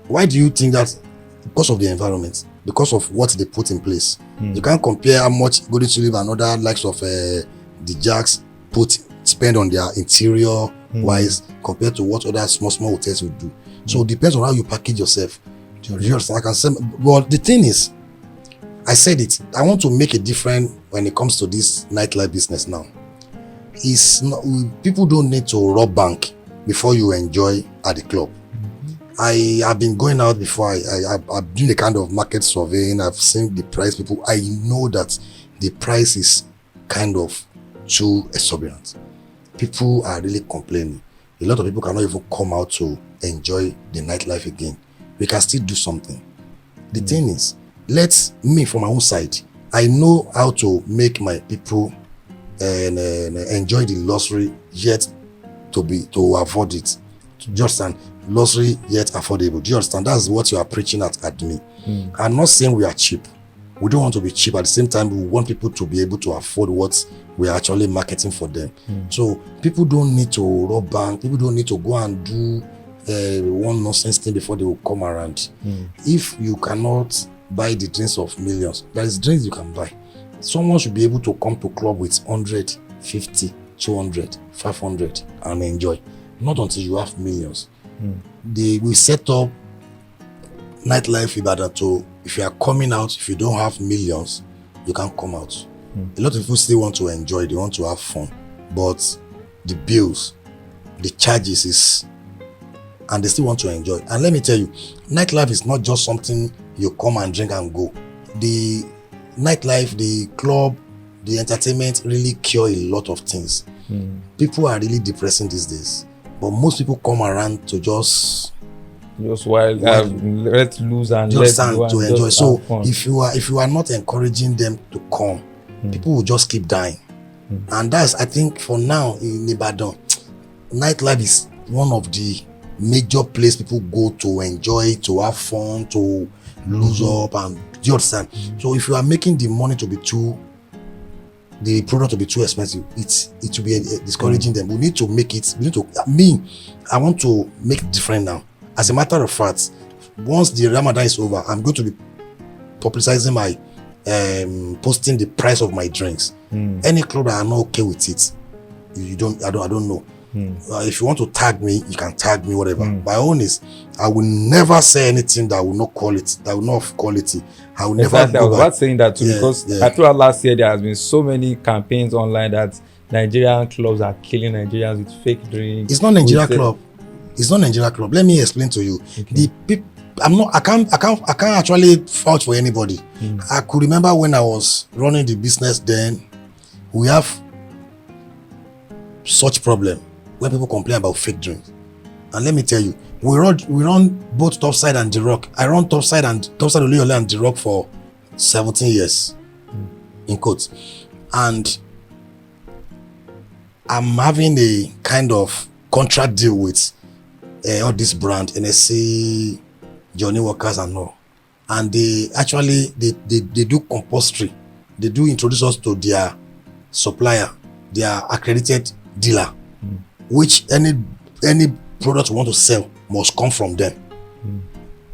Why do you think that? Because of the environment, because of what they put in place. You can't compare how much Golden Tulip and other likes of the Jacks spend on their interior wise compared to what other small hotels would do. So it depends on how you package yourself. But the thing is, I said it. I want to make a difference when it comes to this nightlife business now. It's not, people don't need to rob bank before you enjoy at the club. I have been going out before. I've done the kind of market surveying. I've seen the price. People, I know that the price is kind of too exorbitant. People are really complaining. A lot of people cannot even come out to enjoy the nightlife again. We can still do something. The thing is, let me from my own side, I know how to make my people and enjoy the luxury yet to afford it. Just an luxury yet affordable. Do you understand? That's what you are preaching at me. I'm not saying we are cheap. We don't want to be cheap. At the same time, we want people to be able to afford what we are actually marketing for them. So people don't need to rob bank. People don't need to go and do one nonsense thing before they will come around. If you cannot buy the drinks of millions, there is drinks you can buy. Someone should be able to come to club with 100, 50, 200, 500 and enjoy. Not until you have millions. We set up Nightlife Ibadan to, if you are coming out, if you don't have millions, you can't come out. A lot of people still want to enjoy, they want to have fun, but the bills, the charges is, and they still want to enjoy. And let me tell you, nightlife is not just something you come and drink and go. The nightlife, the club, the entertainment really cure a lot of things. People are really depressing these days, but most people come around to just wild, let loose and just let go to and enjoy. just So have fun. if you are not encouraging them to come, people will just keep dying. And that's, I think, for now in Ibadan, nightlife is one of the major place people go to enjoy, to have fun, to lose up, and do you understand? So if you are making the money to be the product to be too expensive, it will be discouraging them. We need to make it. We need to. I want to make it different now. As a matter of fact, once the Ramadan is over, I'm going to be publicizing my posting the price of my drinks. Any club that are not okay with it, I don't know. If you want to tag me, you can tag me, whatever. My own is, I will never say anything that will not have quality. I will never Exactly. I go was back. about saying that too, because I thought last year there has been so many campaigns online that Nigerian clubs are killing Nigerians with fake drinks. It's not Nigeria club. It's not Nigeria club. Let me explain to you. The people, I can't actually vouch for anybody. I could remember when I was running the business then, we have such problem when people complain about fake drinks. And let me tell you, we run both Topside and The Rock. I run Topside Oluyole and The Rock for 17 years, in quotes. And I'm having a kind of contract deal with all this brand, NSC, Johnny Walkers and all. And they actually, they do compulsory. They do introduce us to their supplier, their accredited dealer, which any product we want to sell must come from them.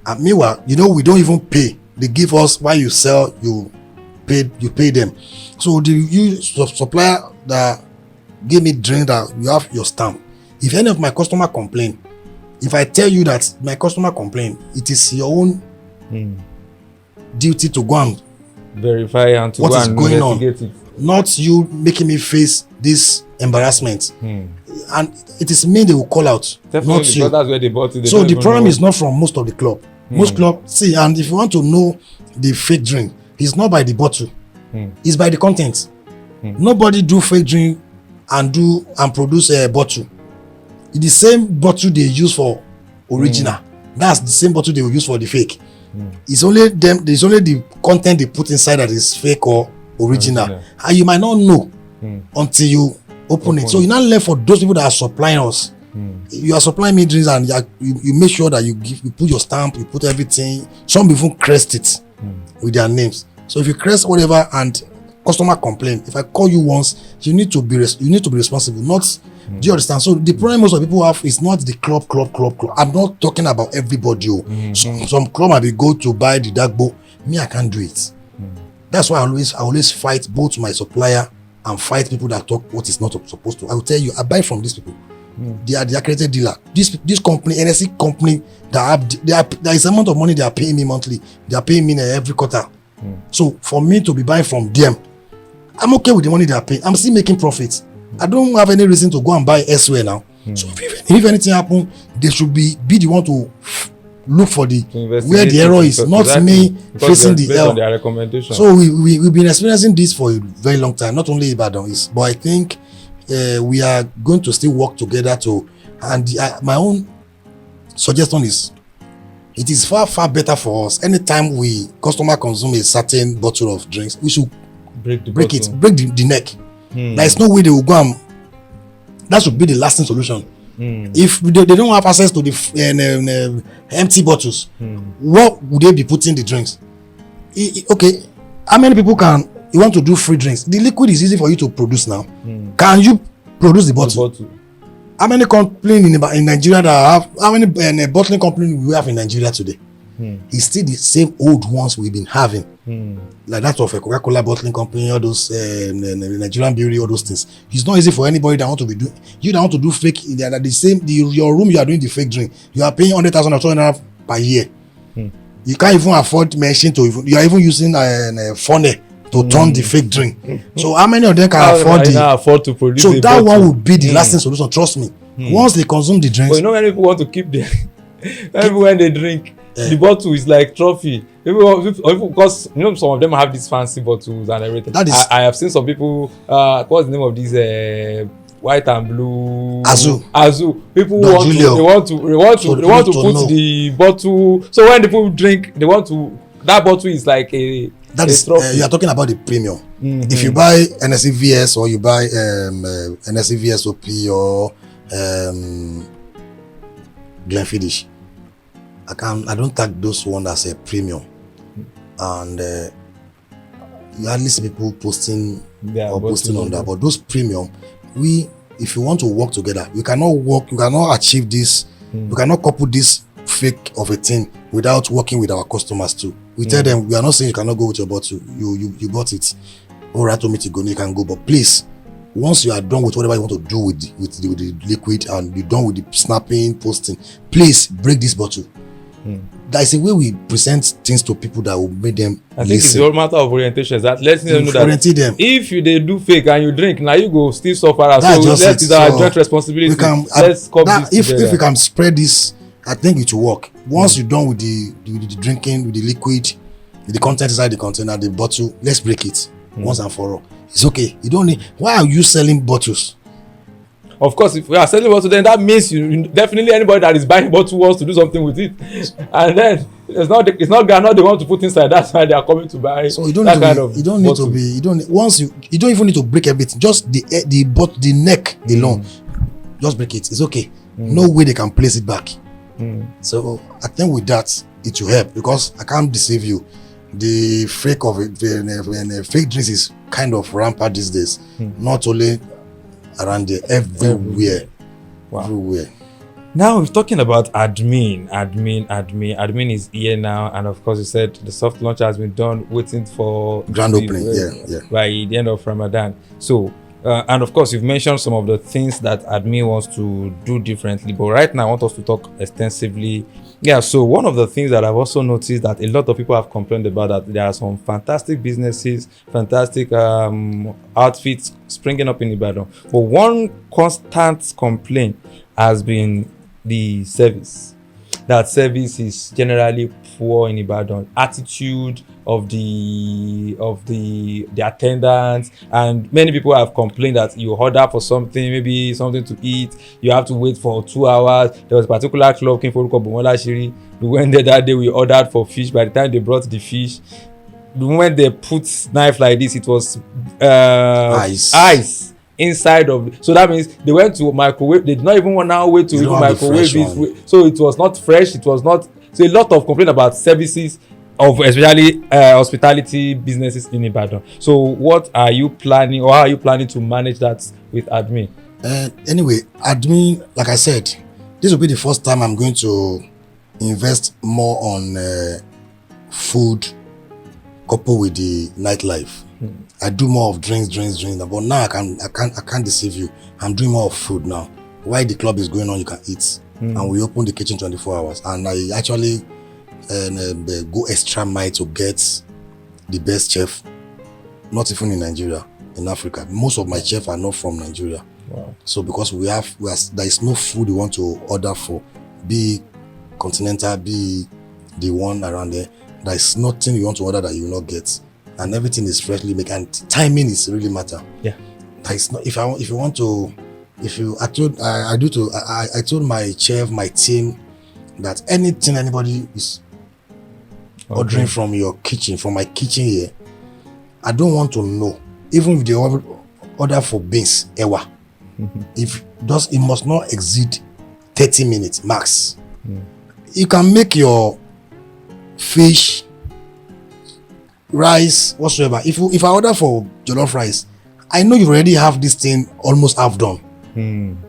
And meanwhile, we don't even pay. They give us, while you sell, you pay them. So the supplier that give me drink, that you have your stamp. If any of my customer complain, if I tell you that my customer complain, it is your own duty to go and verify and to what go is and going investigate on. it. Not you making me face this embarrassment. And it is me they will call out, Definitely, not you. because that's where they bought it. They So don't the even problem know. is not from most of the club. Most club, see, and if you want to know the fake drink, it's not by the bottle, it's by the content. Nobody do fake drink and produce a bottle. It's the same bottle they use for original. That's the same bottle they will use for the fake. It's only the content they put inside that is fake or original. And you might not know until you open it. So you now left for those people that are supplying us. You are supplying me drinks, and you make sure that you put your stamp, you put everything. Some people crest it with their names. So if you crest whatever and customer complain, if I call you once, you need to be responsible. Not do you understand? So the problem most of people have is not the club. I'm not talking about everybody. Some club might be go to buy the Dagbo. Me, I can't do it. That's why I always fight both my supplier and fight people that talk what is not supposed to. I will tell you, I buy from these people. They are the accredited dealer. This company, NSC company, there is amount of money they are paying me monthly. They are paying me every quarter. So for me to be buying from them, I'm okay with the money they are paying. I'm still making profits. I don't have any reason to go and buy elsewhere now. So if anything happen, they should be the one to look for the where the error is, not me facing the error. So we've been experiencing this for a very long time, not only Ibadan, but I think we are going to still work together to, and my own suggestion is, it is far better for us anytime customer consume a certain bottle of drinks, we should break the neck. There is no way they will go and that should be the lasting solution. If they don't have access to the empty bottles, what would they be putting the drinks? Okay, how many people you want to do free drinks? The liquid is easy for you to produce now. Can you produce the bottle? How many companies in Nigeria how many bottling companies we have in Nigeria today? It's still the same old ones we've been having. Like that of a Coca-Cola bottling company, all those Nigerian brewery, all those things. It's not easy for anybody that want to be doing. You that want to do fake, they are the same. Your room, you are doing the fake drink. You are paying 100,000 or 200,000 per year. You can't even afford machine to. You are even using a funnel to turn the fake drink. So how many of them can afford to produce? So that one would be the lasting solution. Trust me. Once they consume the drinks, but you know when people want to keep them, when they drink. The bottle is like trophy. Because you know some of them have these fancy bottles and everything. I have seen some people. What's the name of these white and blue? Azu. People want to put the bottle. So when the people drink, they want to. That bottle is like a. That is you are talking about the premium. If you buy NSCVS or you buy NSCVSOP or Glenfiddich, I don't tag those ones as a premium, and you hardly see people posting on that. But those premium, if you want to work together, we cannot achieve this. We cannot couple this fake of a thing without working with our customers too. We tell them, we are not saying you cannot go with your bottle. You bought it. All right, told me to go, you can go. But please, once you are done with whatever you want to do with the liquid and you're done with the snapping, posting, please break this bottle. That is a way we present things to people that will make them I think it's all matter of orientation. That let's know that them. If they do fake and you drink, now you go still suffer. So let's our joint responsibility. Let's if we can spread this, I think it will work. Once you're done with the drinking, with the liquid, with the content inside the container, the bottle, let's break it once and for all. It's okay. You don't need. Why are you selling bottles? Of course, if we are selling bottle, then that means you definitely anybody that is buying bottle wants to do something with it, and then it's not granite they want to put inside. That's why they are coming to buy. So you don't even need to break everything. Just the neck alone, just break it. It's okay. No way they can place it back. So I think with that it will help, because I can't deceive you. The fake of it, the fake drinks is kind of rampant these days. Not only around there, everywhere. Wow. Everywhere. Now we're talking about admin is here now, and of course you said the soft launch has been done, waiting for grand opening by the end of Ramadan. So and of course you've mentioned some of the things that admin wants to do differently, but right now I want us to talk extensively. So one of the things that I've also noticed that a lot of people have complained about, that there are some fantastic businesses, fantastic outfits springing up in Ibadan, but one constant complaint has been the service. That service is generally poor in Ibadan. Attitude of the attendants, and many people have complained that you order for something, maybe something to eat, you have to wait for 2 hours. There was a particular club came for Bumola Shiri. We went there that day, we ordered for fish. By the time they brought the fish, the moment they put knife like this, it was ice inside of. So that means they went to microwave. They did not even want now wait to even microwave it. So it was not fresh. It was not. So a lot of complaint about services of especially hospitality businesses in Ibadan. So what are you planning, or how are you planning to manage that with admin? Anyway, admin, like I said, this will be the first time I'm going to invest more on food coupled with the nightlife. I do more of drinks, but now I can't deceive you. I'm doing more of food now. While the club is going on, you can eat, and we open the kitchen 24 hours. And I actually go extra mile to get the best chef, not even in Nigeria, in Africa. Most of my chefs are not from Nigeria. Wow. So because there is no food you want to order for, be continental, be the one around there. There is nothing you want to order that you will not get, and everything is freshly made. And timing is really matter. Yeah. There is not. I told my chef, my team, that anything anybody is ordering from your kitchen, from my kitchen here, I don't want to know. Even if they order for beans, ewa, it must not exceed 30 minutes max. You can make your fish, rice, whatsoever. If I order for jollof rice, I know you already have this thing almost half done.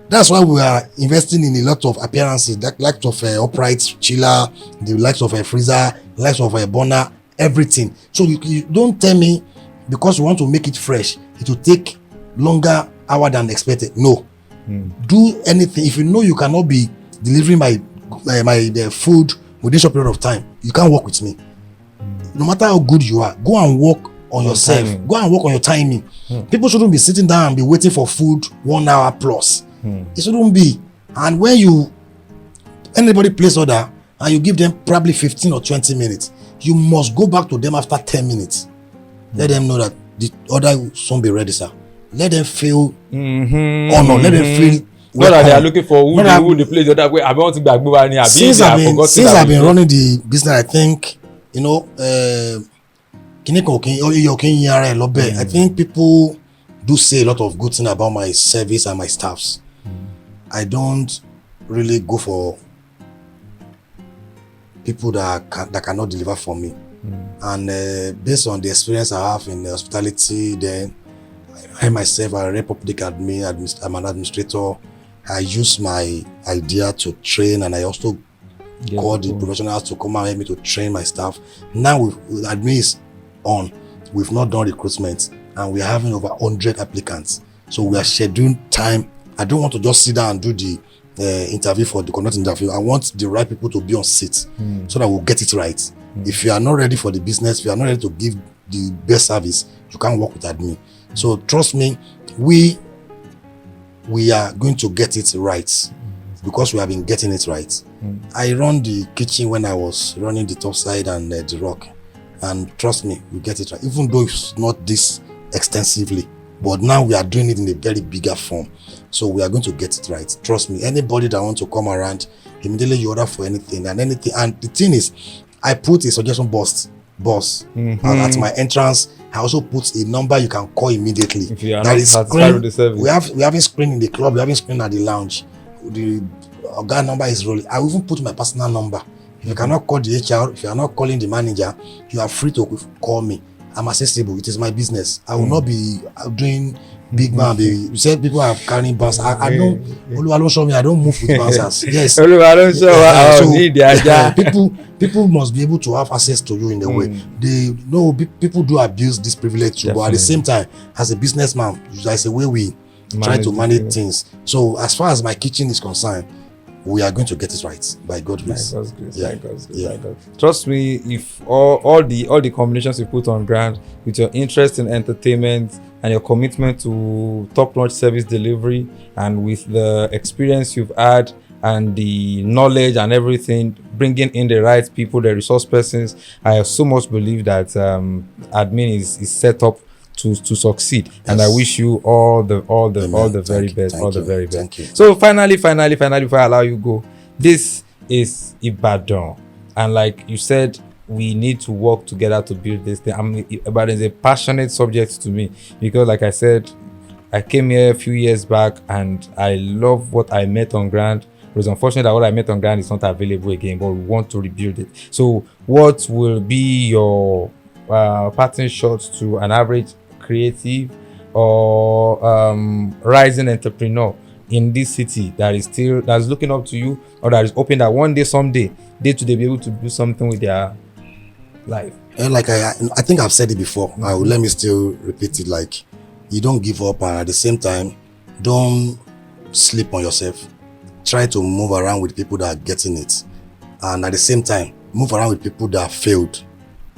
That's why we are investing in a lot of appearances, that likes of upright chiller, the likes of a freezer, the likes of a burner, everything. So you don't tell me because you want to make it fresh, it will take longer hour than expected. No. Do anything. If you know you cannot be delivering my food within a short period of time, you can't work with me. No matter how good you are, go and work on yourself. Timing. Go and work on your timing. People shouldn't be sitting down and be waiting for food 1 hour plus. It shouldn't be. And when anybody place order and you give them probably 15 or 20 minutes, you must go back to them after 10 minutes. Let them know that the order will soon be ready, sir. Let them feel honor. Let them feel not that they are looking for who the place the other way. I want to be a since I've been running the business, I think, I think people do say a lot of good things about my service and my staffs. I don't really go for people that cannot deliver for me. And based on the experience I have in hospitality, then I myself, I rep public admin, I'm an administrator. I use my idea to train, and I also call the professionals to come and help me to train my staff. Now with admin is on, we've not done recruitment, and we're having over 100 applicants. So we are scheduling time. I don't want to just sit down and do the interview for the conduct interview. I want the right people to be on seat so that we'll get it right. If you are not ready for the business, if you are not ready to give the best service, you can't work with admin. So trust me, we are going to get it right because we have been getting it right. I run the kitchen when I was running the Topside and the Rock, and trust me, we get it right. Even though it's not this extensively, but now we are doing it in a very bigger form. So we are going to get it right. Trust me. Anybody that wants to come around, immediately you order for anything. And the thing is, I put a suggestion box at my entrance. I also put a number you can call immediately. If you are not satisfied with the service. We having screen in the club, we having screen at the lounge. The guy number is rolling. I even put my personal number. If you cannot call the HR, if you are not calling the manager, you are free to call me. I'm accessible. It is my business. I will not be doing big man. You said people are carrying bans. I don't. Oluwa don't show me. I don't move with bouncers. Yes. Oluwa don't show. So people must be able to have access to you in a way. They know people do abuse this privilege too, but at the same time, as a businessman, there's a way we try to manage things. So as far as my kitchen is concerned, we are going to get it right by God's grace. By God's grace. Trust me, if all the combinations you put on ground with your interest in entertainment and your commitment to top-notch service delivery, and with the experience you've had and the knowledge and everything, bringing in the right people, the resource persons, I so much believe that admin is set up to succeed. Yes. And I wish you all the very best. Thank you. So finally, before I allow you go, this is Ibadan, and like you said, we need to work together to build this thing. Ibadan is a passionate subject to me because, like I said, I came here a few years back and I love what I met on ground. It was unfortunate that what I met on ground is not available again, but we want to rebuild it. So what will be your parting shots to an average creative or rising entrepreneur in this city that's looking up to you, or that is hoping that one day, someday, they be able to do something with their life? And like I think I've said it before. Let me still repeat it. Like, you don't give up, and at the same time, don't sleep on yourself. Try to move around with people that are getting it, and at the same time, move around with people that failed.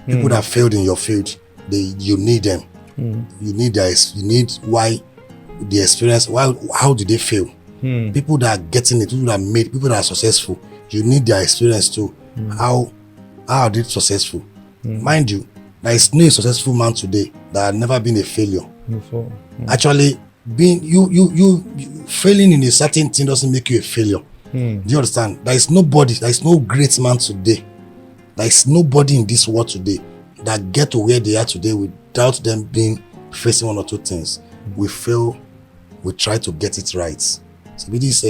People that failed in your field. you need them. You need why the experience. How did they fail? People that are getting it, people that are made, people that are successful. You need their experience too. How are they successful? Mind you, there is no successful man today that has never been a failure. Actually, being you failing in a certain thing doesn't make you a failure. Do you understand? There is no great man today. There is nobody in this world today that get to where they are today without them being facing one or two things. We fail, we try to get it right. So with this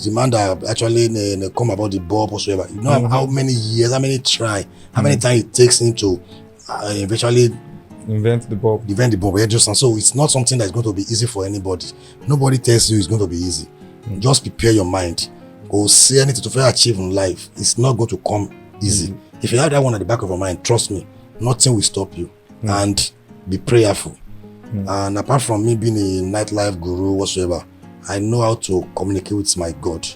demand that actually come about the bulb or whatever, you know how many years, how many times it takes him to eventually invent the bulb. So it's not something that's going to be easy for anybody. Nobody tells you it's going to be easy. Just prepare your mind. Go see anything to try achieve in life. It's not going to come easy. If you have that one at the back of your mind, trust me, nothing will stop you. And be prayerful. And apart from me being a nightlife guru whatsoever, I know how to communicate with my God.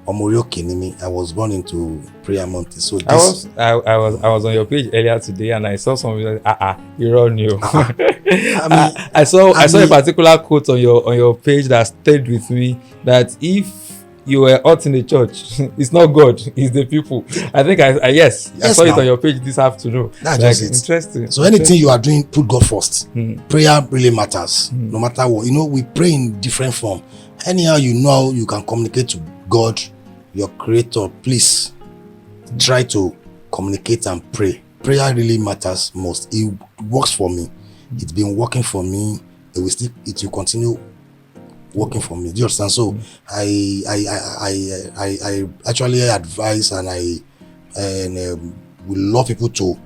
I was born into prayer mountain. So this, I was on your page earlier today and I saw something like you're on you. I saw a particular quote on your page that stayed with me, that if you were out in the church, it's not God, it's the people. I think I saw it on your page this afternoon. That's just it. Interesting. So anything you are doing, put God first. Prayer really matters. No matter what. We pray in different form. Anyhow, you can communicate to God, your creator. Please try to communicate and pray. Prayer really matters most. It works for me. It's been working for me. It will continue working for me. Do you understand? So I actually advise and we love people to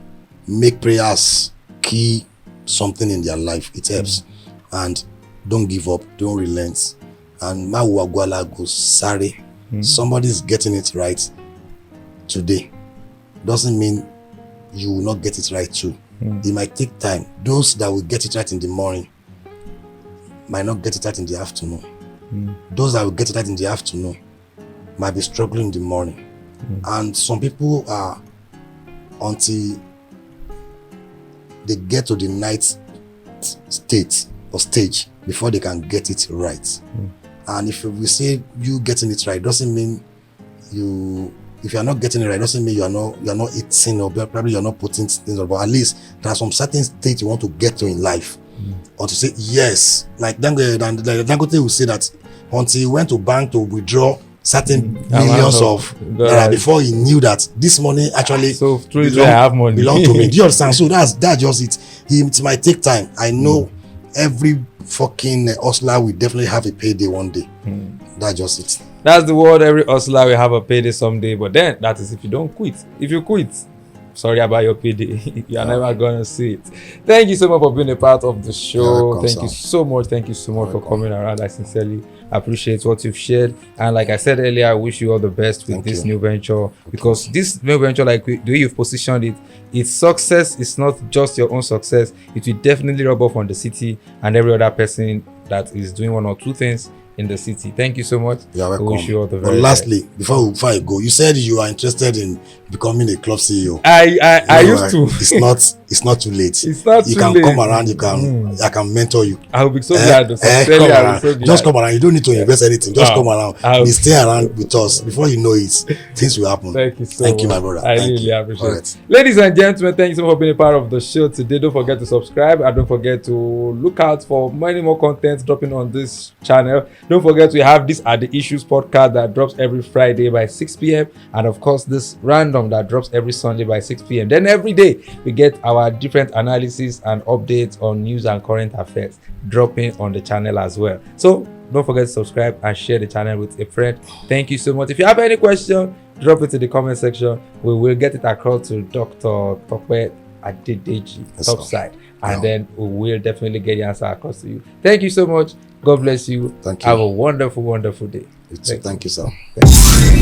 make prayers key something in their life. It helps. And don't give up, don't relent. And somebody is getting it right today doesn't mean you will not get it right too. It might take time. Those that will get it right in the morning might not get it right in the afternoon. Those that will get it right in the afternoon might be struggling in the morning. And some people are, until they get to the night state or stage before they can get it right. And if we say you getting it right, doesn't mean if you are not getting it right, doesn't mean you are not eating, or probably you are not putting things on, but at least there are some certain states you want to get to in life. Or to say yes, like Dangote will say that until he went to bank to withdraw certain millions of naira before he knew that this money actually so truly I have money belong to me. Do you understand? So that's just it. It might take time. I know every fucking hustler will definitely have a payday one day. That's just it. That's the word. Every hustler will have a payday someday, but then that is if you don't quit. If you quit, sorry about your payday. You are never gonna see it. Thank you so much for being a part of the show. Thank you so much for coming around. I sincerely appreciate what you've shared. And like I said earlier, I wish you all the best with this new venture, because this new venture, like the way you've positioned it, its success is not just your own success. It will definitely rub off on the city and every other person that is doing one or two things in the city. Thank you so much. You're welcome. I wish you all the But very lastly, best. before I go, you said you are interested in becoming a club CEO. I used to. It's not too late. It's not you too can late. come around. I can mentor you. I will be so glad. Come around. Just come around. You don't need to invest anything. Just come around. You stay around with us. Before you know it, things will happen. Thank you so Thank much. you, my brother. I really appreciate it. Ladies and gentlemen, thank you so much for being a part of the show today. Don't forget to subscribe and don't forget to look out for many more content dropping on this channel. Don't forget we have this Are The Issues podcast that drops every Friday by 6 p.m. and of course this Random that drops every Sunday by 6 p.m. Then every day we get our different analysis and updates on news and current affairs dropping on the channel as well. So don't forget to subscribe and share the channel with a friend. Thank you so much. If you have any question, drop it in the comment section. We will get it across to Dr. Temitope Adedeji, Topside, and then we will definitely get the answer across to you. Thank you so much. God bless you. Thank you. Have a wonderful, wonderful day. Thank you, sir. Thank you.